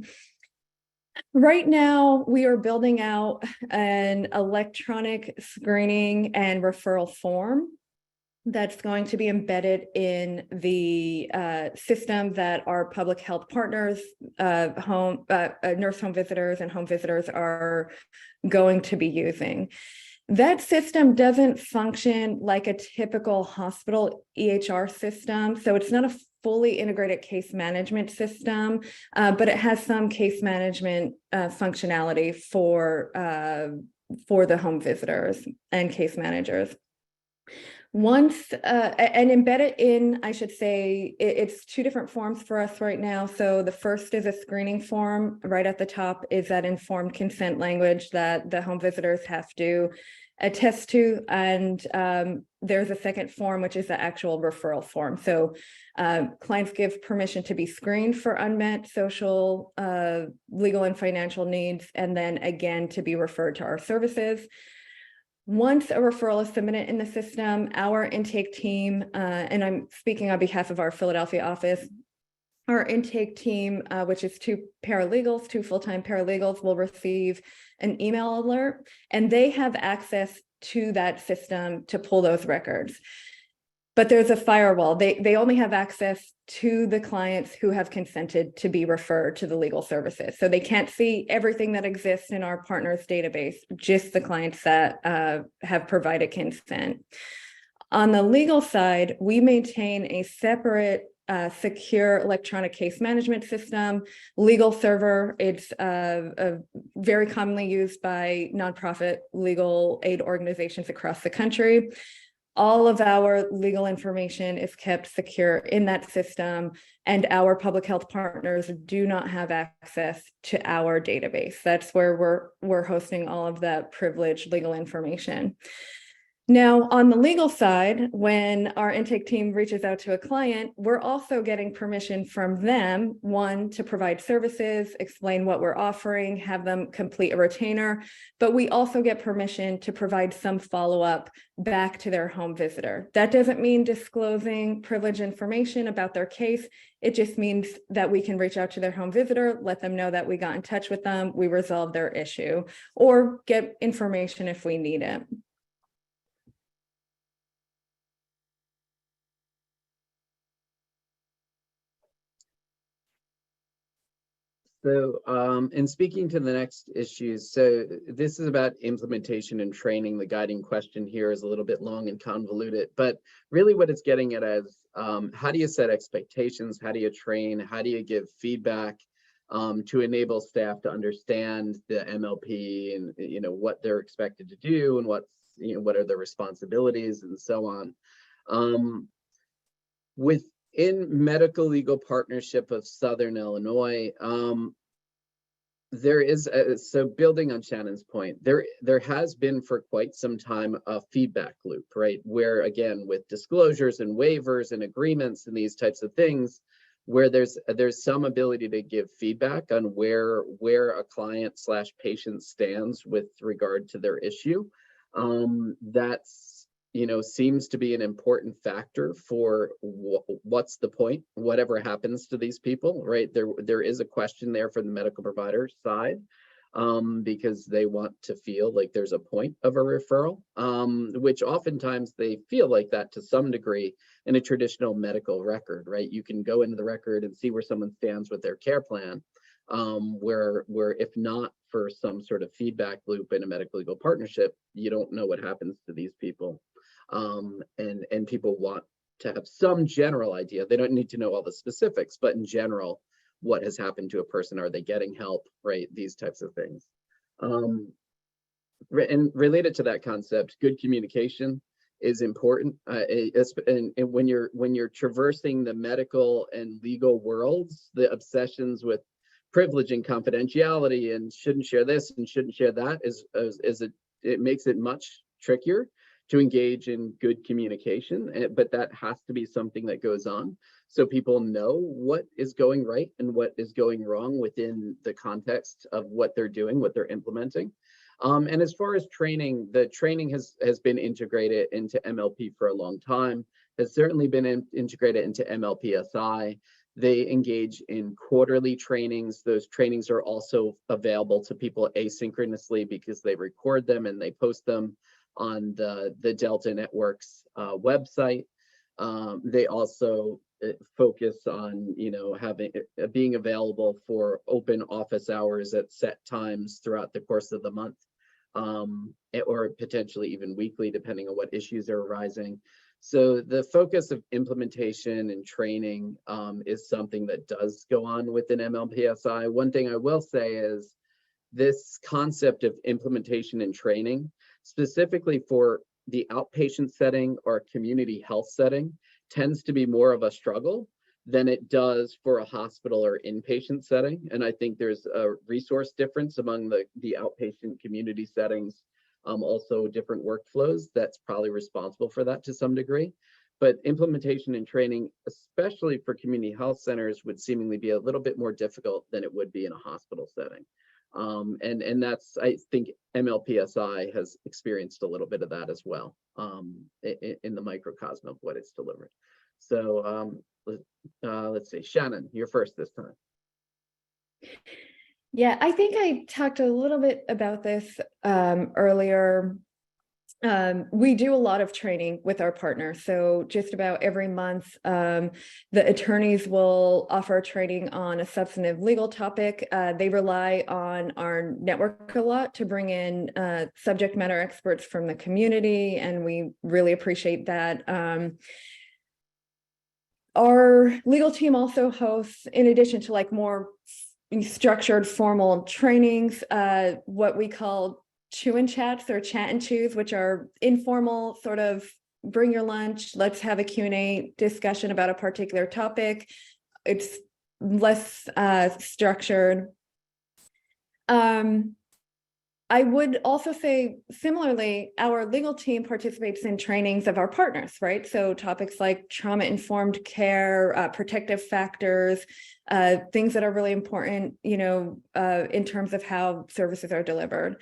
now, we are building out an electronic screening and referral form that's going to be embedded in the system that our public health partners, nurse home visitors and home visitors are going to be using. That system doesn't function like a typical hospital EHR system. So it's not a fully integrated case management system, but it has some case management functionality for the home visitors and case managers. Once and embedded in, I should say, it's two different forms for us right now. So the first is a screening form. Right at the top is that informed consent language that the home visitors have to attest to. And there's a second form, which is the actual referral form. So clients give permission to be screened for unmet social, legal, and financial needs, and then again to be referred to our services. Once a referral is submitted in the system, our intake team, and I'm speaking on behalf of our Philadelphia office, our intake team, which is two full-time paralegals, will receive an email alert, and they have access to that system to pull those records. But there's a firewall. They only have access to the clients who have consented to be referred to the legal services. So they can't see everything that exists in our partners database, just the clients that have provided consent. On the legal side, we maintain a separate secure electronic case management system, legal server. It's very commonly used by nonprofit legal aid organizations across the country. All of our legal information is kept secure in that system, and our public health partners do not have access to our database. That's where we're hosting all of that privileged legal information. Now, on the legal side, when our intake team reaches out to a client, we're also getting permission from them, one, to provide services, explain what we're offering, have them complete a retainer, but we also get permission to provide some follow-up back to their home visitor. That doesn't mean disclosing privileged information about their case. It just means that we can reach out to their home visitor, let them know that we got in touch with them, we resolved their issue, or get information if we need it. So, in speaking to the next issues, so this is about implementation and training. The guiding question here is a little bit long and convoluted, but really what it's getting at is how do you set expectations? How do you train? How do you give feedback to enable staff to understand the MLP and what they're expected to do and what are their responsibilities and so on. Within Medical Legal Partnership of Southern Illinois, there is, so building on Shannon's point, there has been for quite some time a feedback loop, right? Where again, with disclosures and waivers and agreements and these types of things, where there's some ability to give feedback on where a client / patient stands with regard to their issue. That's seems to be an important factor for what's the point, whatever happens to these people, right? There is a question there for the medical provider side. because they want to feel like there's a point of a referral, which oftentimes they feel like that to some degree in a traditional medical record, right? You can go into the record and see where someone stands with their care plan, where if not for some sort of feedback loop in a medical legal partnership, you don't know what happens to these people. And people want to have some general idea. They don't need to know all the specifics, but in general, what has happened to a person? Are they getting help, right? These types of things. And related to that concept, good communication is important. And when you're traversing the medical and legal worlds, the obsessions with privilege and confidentiality and shouldn't share this and shouldn't share that it makes it much trickier to engage in good communication, but that has to be something that goes on so people know what is going right and what is going wrong within the context of what they're doing, what they're implementing. And as far as training, the training has been integrated into MLP for a long time, has certainly been integrated into MLPSI. They engage in quarterly trainings. Those trainings are also available to people asynchronously because they record them and they post them on the Delta Network's website. They also focus on, being available for open office hours at set times throughout the course of the month, or potentially even weekly, depending on what issues are arising. So the focus of implementation and training is something that does go on within MLPSI. One thing I will say is this concept of implementation and training, specifically for the outpatient setting or community health setting, tends to be more of a struggle than it does for a hospital or inpatient setting. And I think there's a resource difference among the outpatient community settings, also different workflows that's probably responsible for that to some degree. But implementation and training, especially for community health centers, would seemingly be a little bit more difficult than it would be in a hospital setting. And that's, I think MLPSI has experienced a little bit of that as well, in the microcosm of what it's delivered. So let's see, Shannon, you're first this time. Yeah, I think I talked a little bit about this earlier. We do a lot of training with our partners. So just about every month, the attorneys will offer training on a substantive legal topic. They rely on our network a lot to bring in subject matter experts from the community, and we really appreciate that. Our legal team also hosts, in addition to like more structured formal trainings, what we call chew and chats or chat and chews, which are informal, sort of bring your lunch, let's have a Q&A discussion about a particular topic. It's less structured. I would also say, similarly, our legal team participates in trainings of our partners, right? So topics like trauma-informed care, protective factors, things that are really important, in terms of how services are delivered.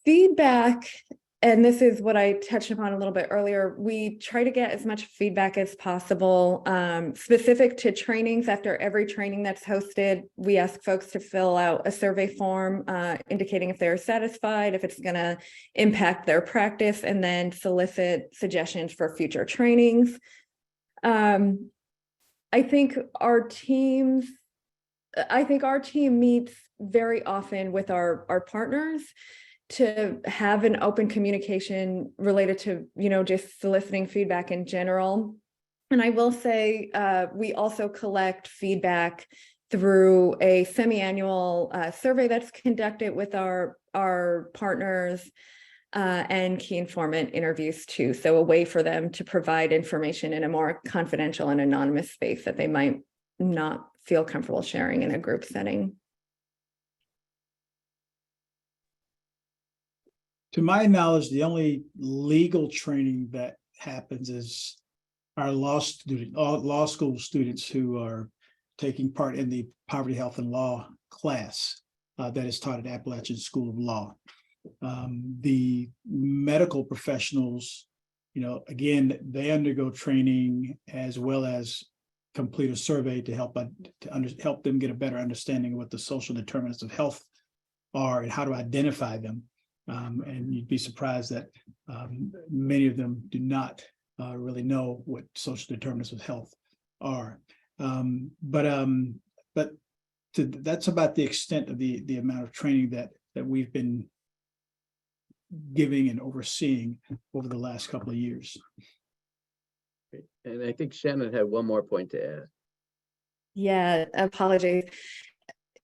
Feedback, and this is what I touched upon a little bit earlier, we try to get as much feedback as possible, specific to trainings. After every training that's hosted, we ask folks to fill out a survey form indicating if they're satisfied, if it's going to impact their practice, and then solicit suggestions for future trainings. I think our team meets very often with our partners to have an open communication related to, just soliciting feedback in general. And I will say, we also collect feedback through a semi-annual survey that's conducted with our partners, and key informant interviews too. So a way for them to provide information in a more confidential and anonymous space that they might not feel comfortable sharing in a group setting. To my knowledge, the only legal training that happens is our law school students who are taking part in the Poverty, Health, and Law class that is taught at Appalachian School of Law. The medical professionals, again, they undergo training as well as complete a survey to help them get a better understanding of what the social determinants of health are and how to identify them. And you'd be surprised that many of them do not really know what social determinants of health are. But that's about the extent of the amount of training that we've been giving and overseeing over the last couple of years. And I think Shannon had one more point to add. Yeah, apologies.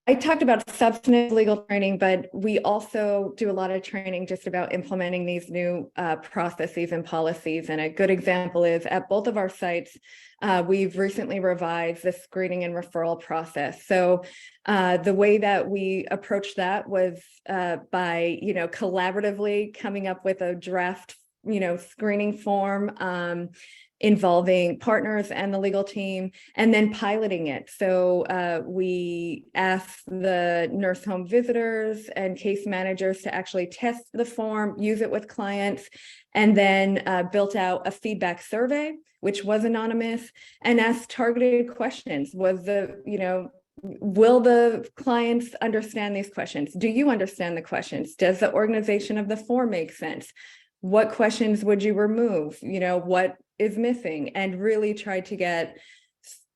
I talked about substantive legal training, but we also do a lot of training just about implementing these new processes and policies. And a good example is at both of our sites, we've recently revised the screening and referral process. So the way that we approached that was by, collaboratively coming up with a draft, screening form involving partners and the legal team, and then piloting it. So we asked the nurse home visitors and case managers to actually test the form, use it with clients, and then built out a feedback survey, which was anonymous, and asked targeted questions. Was will the clients understand these questions? Do you understand the questions? Does the organization of the form make sense? What questions would you remove? What is missing? And really try to get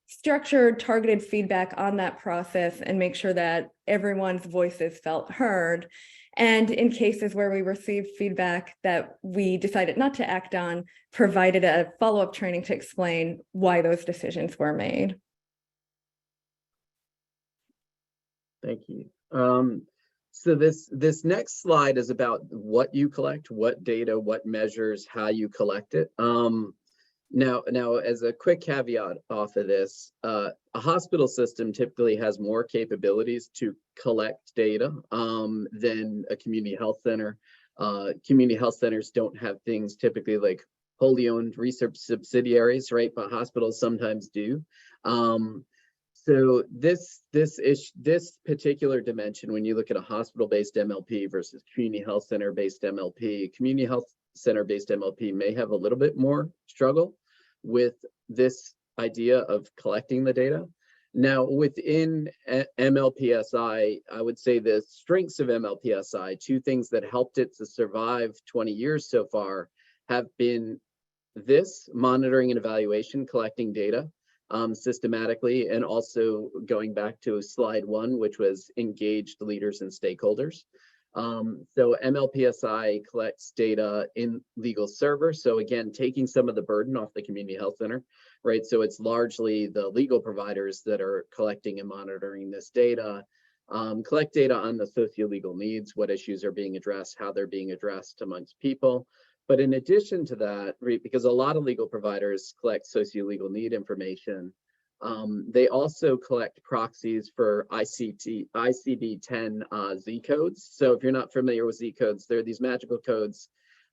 structured, targeted feedback on that process and make sure that everyone's voices felt heard. And in cases where we received feedback that we decided not to act on, provided a follow-up training to explain why those decisions were made. Thank you. So this next slide is about what you collect, what data, what measures, how you collect it. Now, as a quick caveat off of this, a hospital system typically has more capabilities to collect data than a community health center. Community health centers don't have things typically like wholly owned research subsidiaries, right? But hospitals sometimes do. So this particular dimension, when you look at a hospital-based MLP versus community health center-based MLP, community health center-based MLP may have a little bit more struggle with this idea of collecting the data. Now, within MLPSI, I would say the strengths of MLPSI, two things that helped it to survive 20 years so far, have been this monitoring and evaluation, collecting data systematically, and also going back to slide 1, which was engaged leaders and stakeholders. So MLPSI collects data in legal server. So again, taking some of the burden off the community health center, right? So it's largely the legal providers that are collecting and monitoring this data, collect data on the socio-legal needs, what issues are being addressed, how they're being addressed amongst people. But in addition to that, right, because a lot of legal providers collect socio-legal need information, they also collect proxies for ICD-10 Z codes. So if you're not familiar with Z codes, they're these magical codes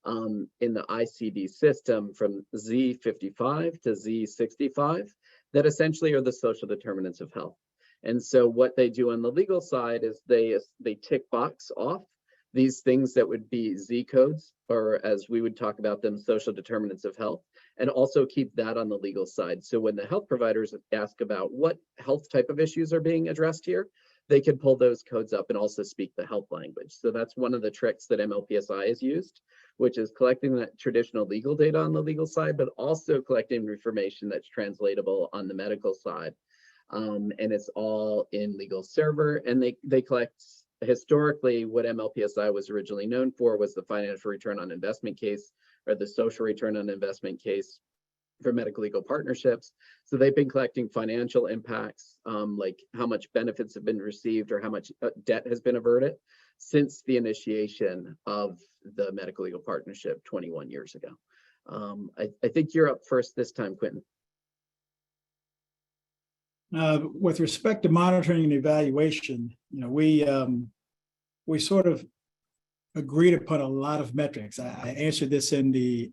in the ICD system from Z55 to Z65 that essentially are the social determinants of health. And so what they do on the legal side is they tick box off these things that would be Z codes, or as we would talk about them, social determinants of health, and also keep that on the legal side. So when the health providers ask about what health type of issues are being addressed here, they could pull those codes up and also speak the health language. So that's one of the tricks that MLPSI has used, which is collecting that traditional legal data on the legal side, but also collecting information that's translatable on the medical side. And it's all in legal server, and they collect. Historically, what MLPSI was originally known for was the financial return on investment case, or the social return on investment case for medical legal partnerships. So they've been collecting financial impacts, like how much benefits have been received or how much debt has been averted since the initiation of the medical legal partnership 21 years ago. I think you're up first this time, Quentin. With respect to monitoring and evaluation, we sort of agreed upon a lot of metrics. I answered this in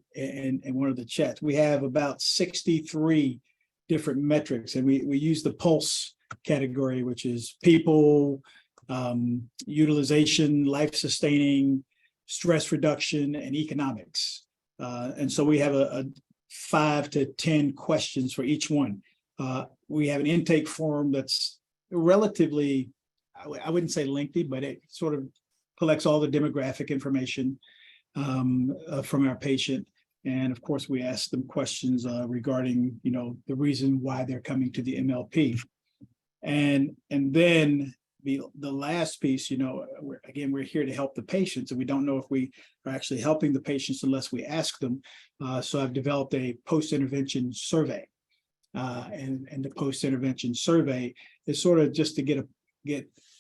one of the chats. We have about 63 different metrics, and we use the PULSE category, which is people, utilization, life sustaining, stress reduction, and economics. And so we have a 5 to 10 questions for each one. We have an intake form that's relatively, I wouldn't say lengthy, but it sort of collects all the demographic information from our patient. And of course, we ask them questions regarding, the reason why they're coming to the MLP. And then the last piece, we're here to help the patients, and we don't know if we are actually helping the patients unless we ask them. So I've developed a post-intervention survey. And the post-intervention survey is sort of just to get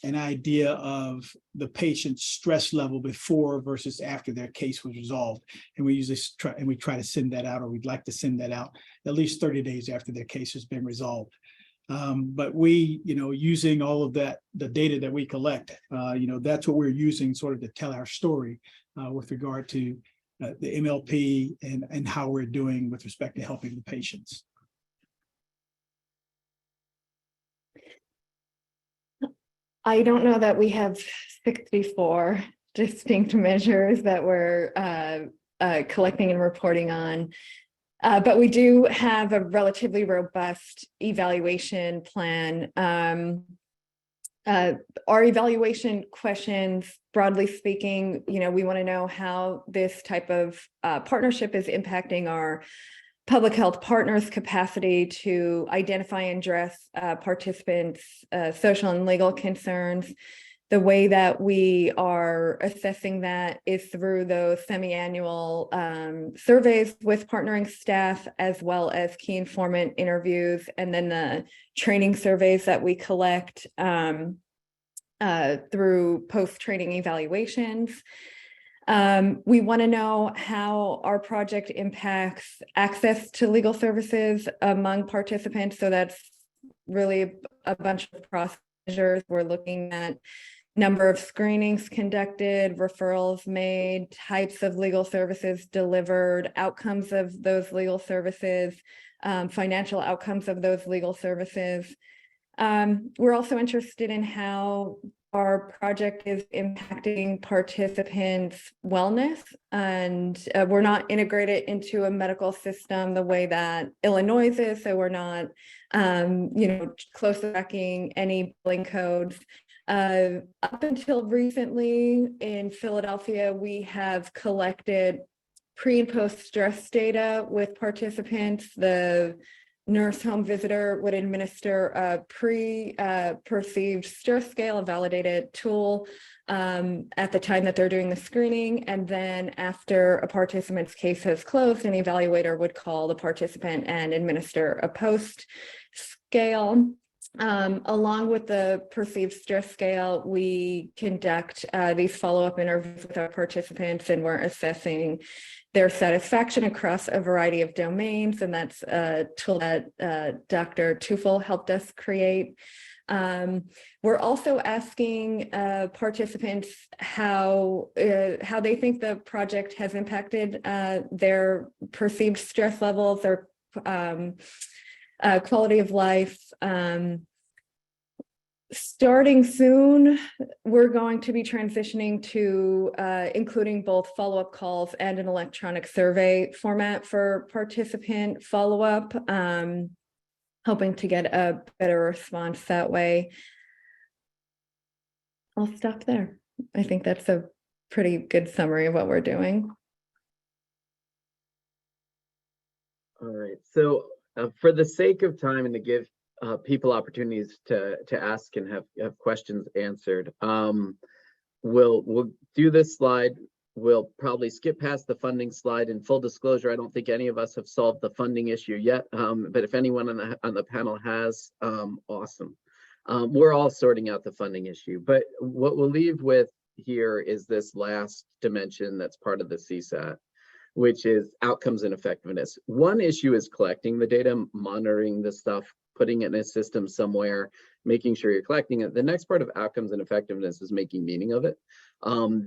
an idea of the patient's stress level before versus after their case was resolved. And we usually try to send that out, or we'd like to send that out at least 30 days after their case has been resolved. But we, using all of that, the data that we collect, that's what we're using sort of to tell our story with regard to the MLP and how we're doing with respect to helping the patients. I don't know that we have 64 distinct measures that we're collecting and reporting on, but we do have a relatively robust evaluation plan. Our evaluation questions, broadly speaking, we want to know how this type of partnership is impacting our public health partners' capacity to identify and address participants' social and legal concerns. The way that we are assessing that is through those semi-annual surveys with partnering staff, as well as key informant interviews, and then the training surveys that we collect through post-training evaluations. We want to know how our project impacts access to legal services among participants. So that's really a bunch of cross measures. We're looking at number of screenings conducted, referrals made, types of legal services delivered, outcomes of those legal services, financial outcomes of those legal services. We're also interested in how our project is impacting participants' wellness, and we're not integrated into a medical system the way that Illinois is, so we're not, closely tracking any billing codes. Up until recently in Philadelphia, we have collected pre and post stress data with participants. The nurse home visitor would administer a perceived stress scale, a validated tool, at the time that they're doing the screening. And then after a participant's case has closed, an evaluator would call the participant and administer a post scale. Along with the perceived stress scale, we conduct these follow-up interviews with our participants, and we're assessing their satisfaction across a variety of domains, and that's a tool that Dr. Teufel helped us create. We're also asking participants how they think the project has impacted their perceived stress levels, their quality of life. Starting soon, we're going to be transitioning to including both follow-up calls and an electronic survey format for participant follow-up, hoping to get a better response that way. I'll stop there. I think that's a pretty good summary of what we're doing. All right, so for the sake of time and to give people opportunities to ask and have questions answered, we'll do this slide. We'll probably skip past the funding slide. In full disclosure, I don't think any of us have solved the funding issue yet, but if anyone on the panel has, awesome. We're all sorting out the funding issue, but what we'll leave with here is this last dimension that's part of the CSAT, which is outcomes and effectiveness. One issue is collecting the data, monitoring the stuff, putting it in a system somewhere, making sure you're collecting it. The next part of outcomes and effectiveness is making meaning of it.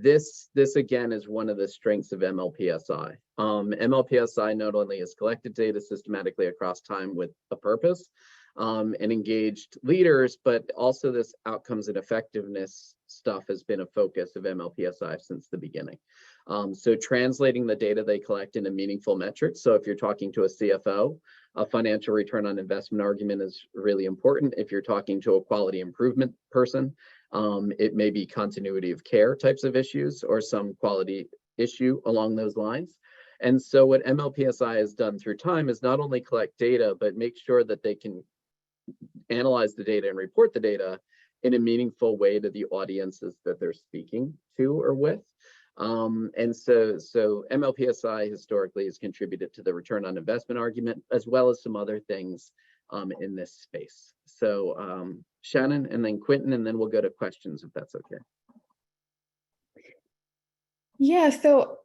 This again is one of the strengths of MLPSI. MLPSI not only has collected data systematically across time with a purpose and engaged leaders, but also this outcomes and effectiveness stuff has been a focus of MLPSI since the beginning. So translating the data they collect into meaningful metrics. So if you're talking to a CFO, a financial return on investment argument is really important. If you're talking to a quality improvement person, It may be continuity of care types of issues or some quality issue along those lines. And so what MLPSI has done through time is not only collect data, but make sure that they can analyze the data and report the data in a meaningful way to the audiences that they're speaking to or with. And so MLPSI historically has contributed to the return on investment argument, as well as some other things in this space. So Shannon and then Quentin, and then we'll go to questions if that's okay. Yeah, so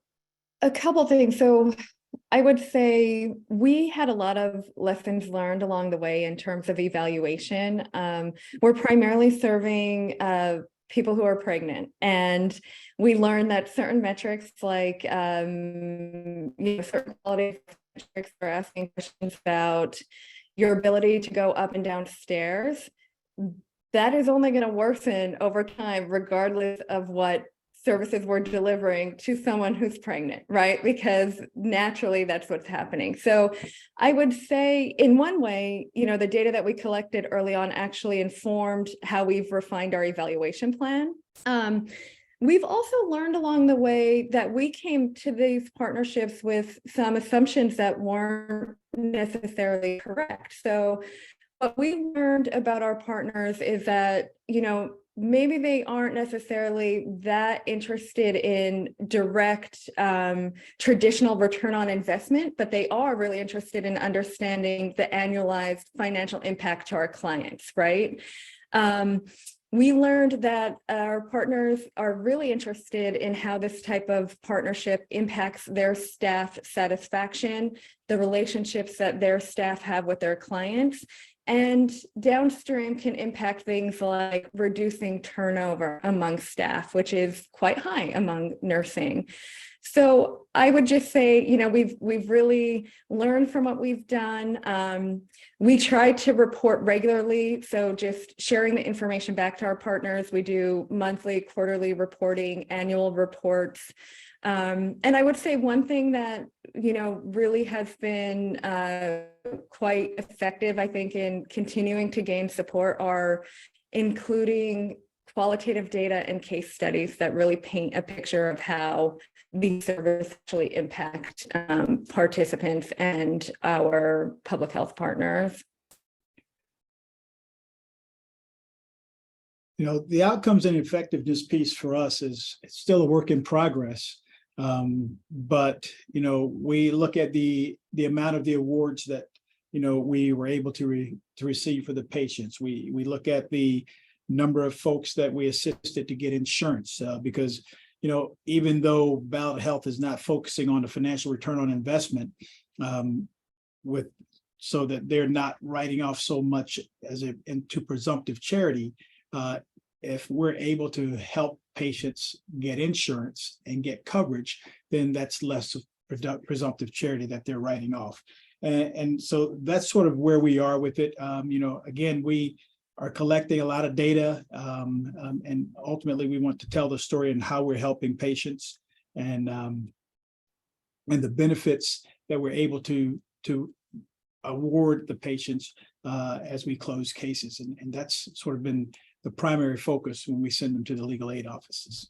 a couple things. So I would say we had a lot of lessons learned along the way in terms of evaluation. We're primarily serving people who are pregnant, and we learned that certain metrics like certain quality metrics are asking questions about your ability to go up and down stairs. That is only going to worsen over time, regardless of what services we're delivering to someone who's pregnant, right? Because naturally that's what's happening. So I would say in one way, the data that we collected early on actually informed how we've refined our evaluation plan. We've also learned along the way that we came to these partnerships with some assumptions that weren't necessarily correct. So what we learned about our partners is that, maybe they aren't necessarily that interested in direct traditional return on investment, but they are really interested in understanding the annualized financial impact to our clients, right? We learned that our partners are really interested in how this type of partnership impacts their staff satisfaction, the relationships that their staff have with their clients, and downstream can impact things like reducing turnover among staff, which is quite high among nursing. So I would just say, we've really learned from what we've done. We try to report regularly, so just sharing the information back to our partners. We do monthly, quarterly reporting, annual reports. And I would say one thing that, really has been quite effective, I think, in continuing to gain support are including qualitative data and case studies that really paint a picture of how these services actually impact participants and our public health partners. The outcomes and effectiveness piece for us is it's still a work in progress. But we look at the amount of the awards that we were able to receive for the patients. We look at the number of folks that we assisted to get insurance because even though Ballot Health is not focusing on the financial return on investment, so that they're not writing off so much into presumptive charity. If we're able to help patients get insurance and get coverage, then that's less of presumptive charity that they're writing off. And so that's sort of where we are with it. Again, we are collecting a lot of data, and ultimately we want to tell the story and how we're helping patients and the benefits that we're able to award the patients as we close cases. And that's sort of been the primary focus when we send them to the legal aid offices.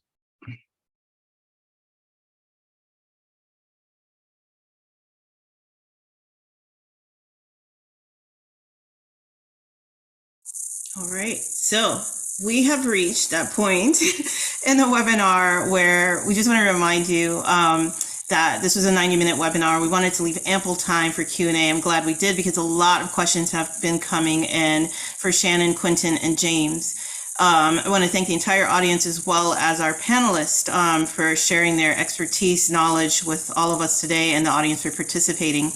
All right, so we have reached that point in the webinar where we just want to remind you that this was a 90-minute webinar. We wanted to leave ample time for Q&A. I'm glad we did because a lot of questions have been coming in for Shannon, Quentin, and James. I want to thank the entire audience as well as our panelists for sharing their expertise, knowledge with all of us today and the audience for participating.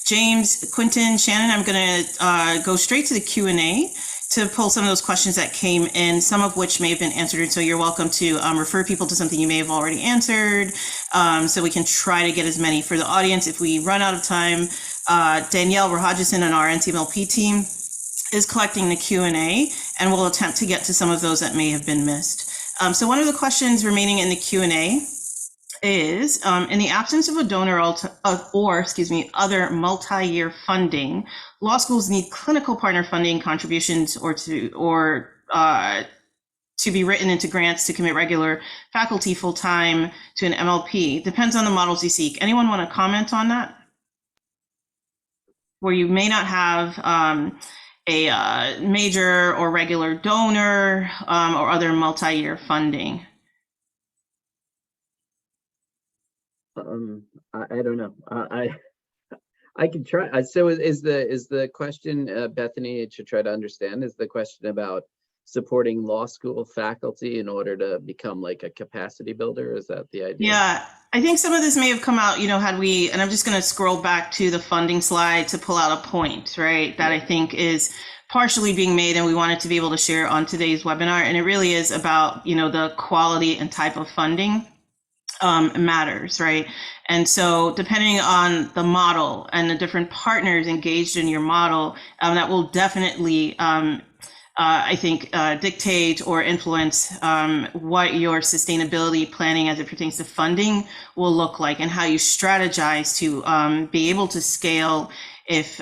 James, Quentin, Shannon, I'm going to go straight to the Q&A to pull some of those questions that came in, some of which may have been answered. So you're welcome to refer people to something you may have already answered, so we can try to get as many for the audience. If we run out of time, Danielle Rahajison and our NCMLP team is collecting the Q&A, and we'll attempt to get to some of those that may have been missed. So one of the questions remaining in the Q&A is, in the absence of a donor other multi-year funding, law schools need clinical partner funding contributions or to be written into grants to commit regular faculty full-time to an MLP. Depends on the models you seek. Anyone want to comment on that? Where you may not have a major or regular donor or other multi-year funding. I don't know. I can try. So is the question, Bethany, to try to understand, is the question about supporting law school faculty in order to become like a capacity builder? Is that the idea? Yeah, I think some of this may have come out, had we, and I'm just going to scroll back to the funding slide to pull out a point, right, that I think is partially being made, and we wanted to be able to share on today's webinar. And it really is about, the quality and type of funding matters, right? And so depending on the model and the different partners engaged in your model, that will definitely, I think, dictate or influence what your sustainability planning as it pertains to funding will look like, and how you strategize to be able to scale if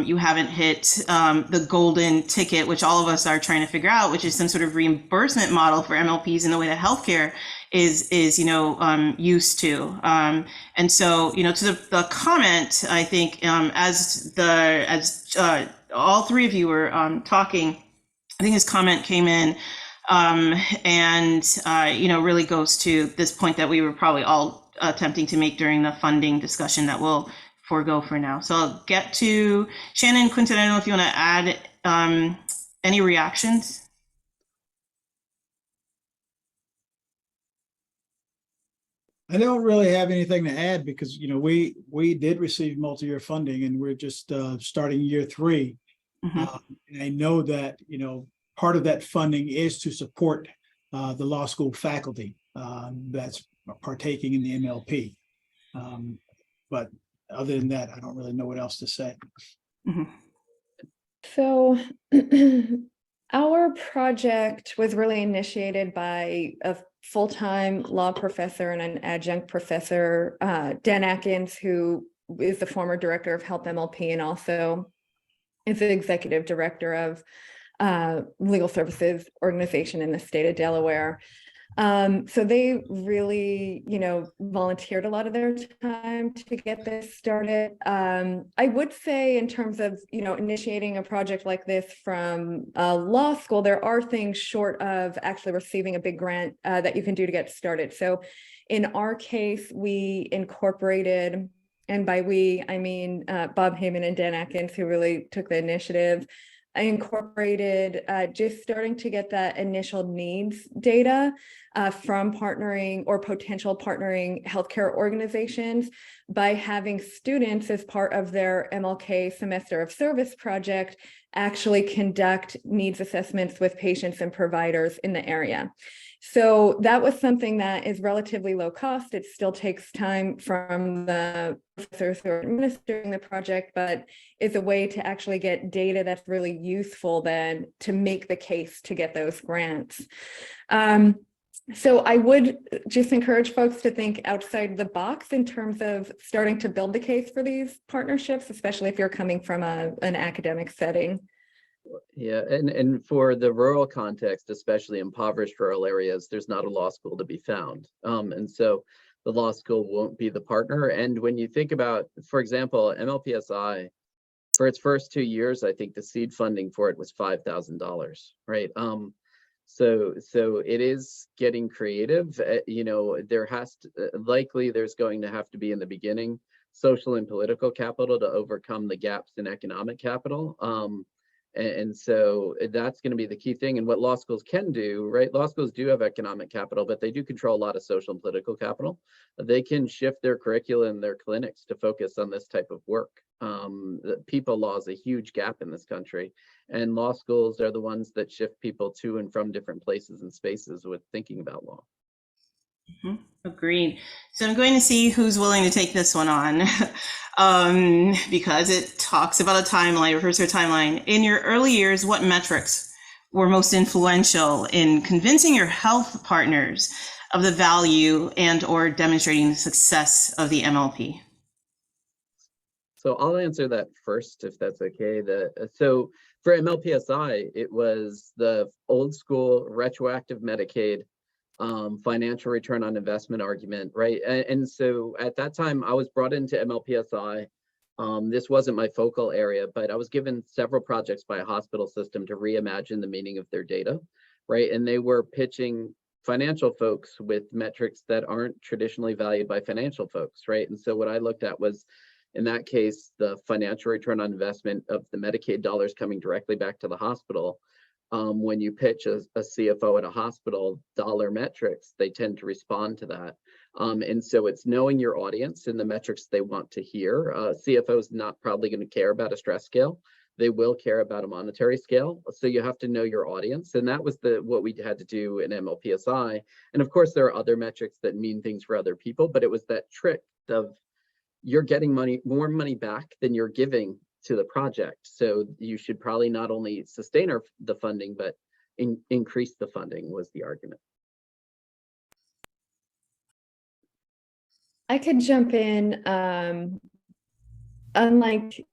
you haven't hit the golden ticket, which all of us are trying to figure out, which is some sort of reimbursement model for MLPs in the way that healthcare is used to. And so, to the comment, I think as all three of you were talking, I think his comment came in and really goes to this point that we were probably all attempting to make during the funding discussion that we'll forego for now. So I'll get to Shannon, Quinton. I don't know if you want to add any reactions. I don't really have anything to add because, we did receive multi-year funding, and we're just starting year 3. Mm-hmm. And I know that, part of that funding is to support the law school faculty that's partaking in the MLP. But other than that, I don't really know what else to say. Mm-hmm. So our project was really initiated by a full-time law professor and an adjunct professor, Dan Atkins, who is the former director of Health MLP and also is the executive director of legal services organization in the state of Delaware. So they really, volunteered a lot of their time to get this started. I would say in terms of, initiating a project like this from law school, there are things short of actually receiving a big grant that you can do to get started. So in our case, we incorporated, and by we, I mean Bob Heyman and Dan Atkins, who really took the initiative. I incorporated just starting to get that initial needs data from partnering or potential partnering healthcare organizations by having students as part of their MLK semester of service project actually conduct needs assessments with patients and providers in the area. So that was something that is relatively low cost. It still takes time from the professors who are administering the project, but it's a way to actually get data that's really useful then to make the case to get those grants. So I would just encourage folks to think outside the box in terms of starting to build the case for these partnerships, especially if you're coming from an academic setting. Yeah, and for the rural context, especially impoverished rural areas, there's not a law school to be found. And so the law school won't be the partner. And when you think about, for example, MLPSI, for its first 2 years, I think the seed funding for it was $5,000, right? So it is getting creative. There has to, likely there's going to have to be in the beginning social and political capital to overcome the gaps in economic capital. And so that's going to be the key thing. And what law schools can do, right? Law schools do have economic capital, but they do control a lot of social and political capital. They can shift their curricula and their clinics to focus on this type of work. The people law is a huge gap in this country, and law schools are the ones that shift people to and from different places and spaces with thinking about law. Mm-hmm. Agreed. So I'm going to see who's willing to take this one on because it talks about a timeline, refers to a timeline. In your early years, what metrics were most influential in convincing your health partners of the value and or demonstrating the success of the MLP? So I'll answer that first, if that's okay. So For MLPSI, it was the old school retroactive Medicaid financial return on investment argument, right? And so at that time, I was brought into MLPSI. This wasn't my focal area, but I was given several projects by a hospital system to reimagine the meaning of their data, right? And they were pitching financial folks with metrics that aren't traditionally valued by financial folks, right? And so what I looked at was, in that case, the financial return on investment of the Medicaid dollars coming directly back to the hospital. When you pitch a CFO at a hospital, dollar metrics, they tend to respond to that. And so it's knowing your audience and the metrics they want to hear. CFO is not probably going to care about a stress scale. They will care about a monetary scale. So you have to know your audience. And that was what we had to do in MLPSI. And of course, there are other metrics that mean things for other people, but it was that trick of you're getting more money back than you're giving to the project. So you should probably not only sustain the funding, but increase the funding was the argument. I could jump in. Unlike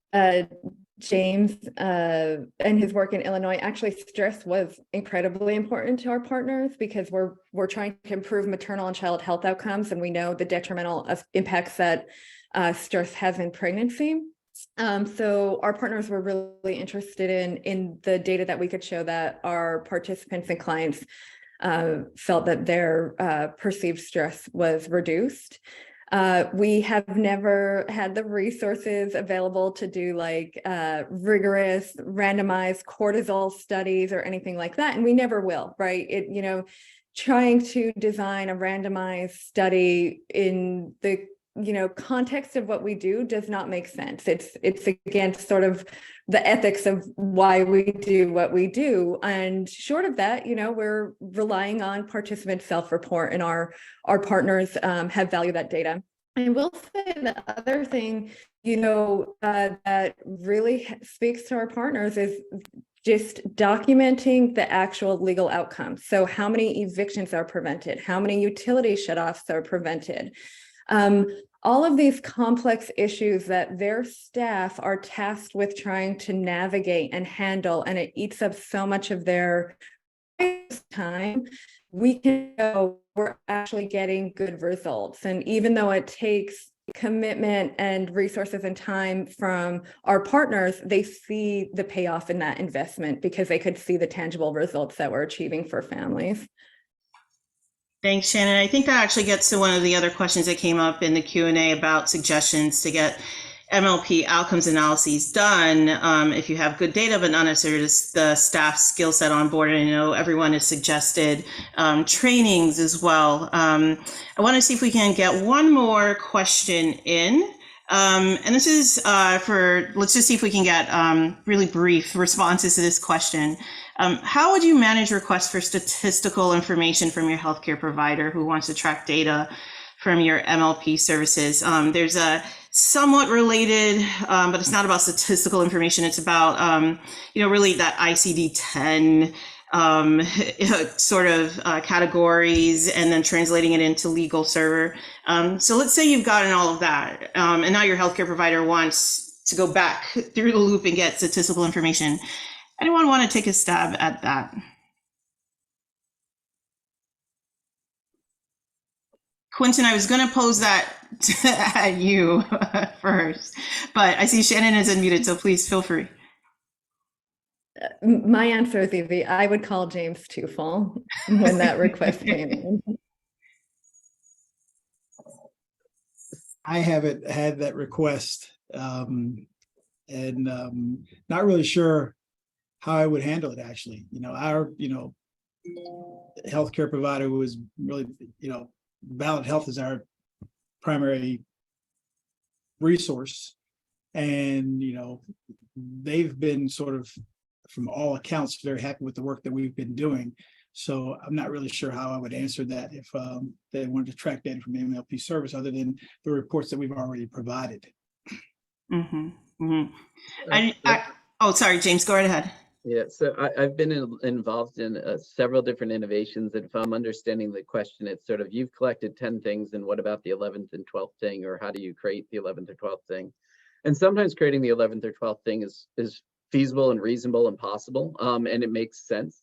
James and his work in Illinois, actually stress was incredibly important to our partners because we're trying to improve maternal and child health outcomes, and we know the detrimental impacts that stress has in pregnancy. So our partners were really interested in the data that we could show that our participants and clients felt that their perceived stress was reduced. We have never had the resources available to do like rigorous randomized cortisol studies or anything like that. And we never will, right? Trying to design a randomized study in the context of what we do does not make sense. It's against sort of the ethics of why we do what we do. And short of that, we're relying on participant self-report, and our partners have valued that data. And we'll say the other thing, that really speaks to our partners is just documenting the actual legal outcomes. So how many evictions are prevented? How many utility shutoffs are prevented? All of these complex issues that their staff are tasked with trying to navigate and handle, and it eats up so much of their time, we can know we're actually getting good results. And even though it takes commitment and resources and time from our partners, they see the payoff in that investment because they could see the tangible results that we're achieving for families. Thanks, Shannon. I think that actually gets to one of the other questions that came up in the Q&A about suggestions to get MLP outcomes analyses done if you have good data, but not necessarily the staff skill set on board. And I know everyone has suggested trainings as well. I want to see if we can get one more question in. And this is let's just see if we can get really brief responses to this question. How would you manage requests for statistical information from your healthcare provider who wants to track data from your MLP services? There's a somewhat related, but it's not about statistical information. It's about, really that ICD-10 sort of categories, and then translating it into legal server. So let's say you've gotten all of that, and now your healthcare provider wants to go back through the loop and get statistical information. Anyone want to take a stab at that? Quentin, I was going to pose that at you first, but I see Shannon is unmuted, so please feel free. My answer is easy. I would call James Teufel when that request came in. I haven't had that request, and not really sure how I would handle it. Actually, our healthcare provider was really, Ballot Health is our primary resource, and they've been sort of, from all accounts, very happy with the work that we've been doing. So I'm not really sure how I would answer that if they wanted to track data from the MLP service, other than the reports that we've already provided. Mm-hmm. Mm-hmm. Oh, sorry, James, go right ahead. Yeah, so I've been involved in several different innovations, and if I'm understanding the question, it's sort of, you've collected 10 things, and what about the 11th and 12th thing, or how do you create the 11th or 12th thing? And sometimes creating the 11th or 12th thing is feasible and reasonable and possible, and it makes sense.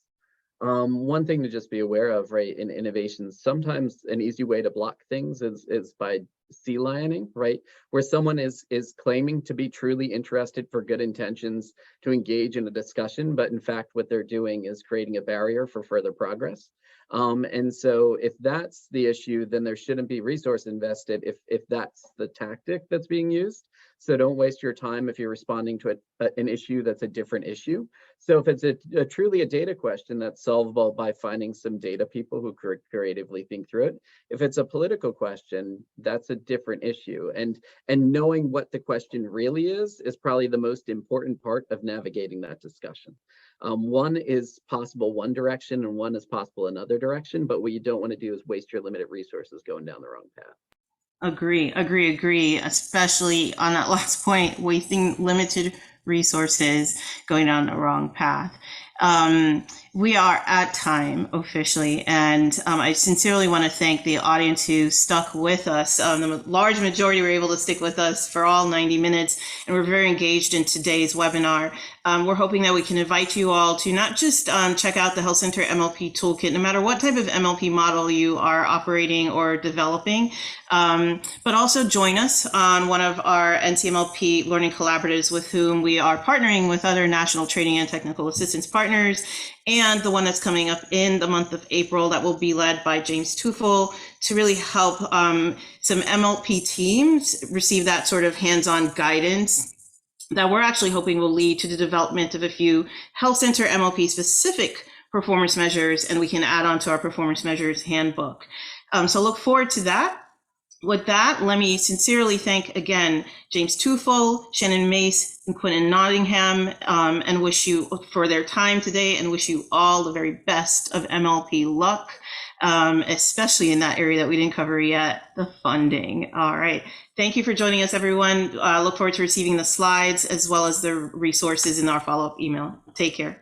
One thing to just be aware of, right, in innovations, sometimes an easy way to block things is by sea lioning, right, where someone is claiming to be truly interested for good intentions to engage in a discussion, but in fact what they're doing is creating a barrier for further progress. And so if that's the issue, then there shouldn't be resource invested if that's the tactic that's being used. So don't waste your time if you're responding to an issue that's a different issue. So if it's a truly a data question that's solvable by finding some data people who creatively think through it. If it's a political question, that's a different issue. And knowing what the question really is probably the most important part of navigating that discussion. One is possible one direction and one is possible another direction, but what you don't want to do is waste your limited resources going down the wrong path. Agree, especially on that last point, wasting limited resources going down the wrong path. We are at time officially, and I sincerely want to thank the audience who stuck with us. The large majority were able to stick with us for all 90 minutes, and we're very engaged in today's webinar. We're hoping that we can invite you all to not just check out the Health Center MLP Toolkit, no matter what type of MLP model you are operating or developing, but also join us on one of our NCMLP learning collaboratives with whom we are partnering with other national training and technical assistance partners, and the one that's coming up in the month of April that will be led by James Teufel to really help some MLP teams receive that sort of hands-on guidance that we're actually hoping will lead to the development of a few Health Center MLP specific performance measures, and we can add on to our performance measures handbook. So look forward to that. With that, let me sincerely thank again James Teufel, Shannon Mace, and Quentin Nottingham, and wish you for their time today, and wish you all the very best of MLP luck, especially in that area that we didn't cover yet, the funding. All right. Thank you for joining us, everyone. Look forward to receiving the slides as well as the resources in our follow-up email. Take care.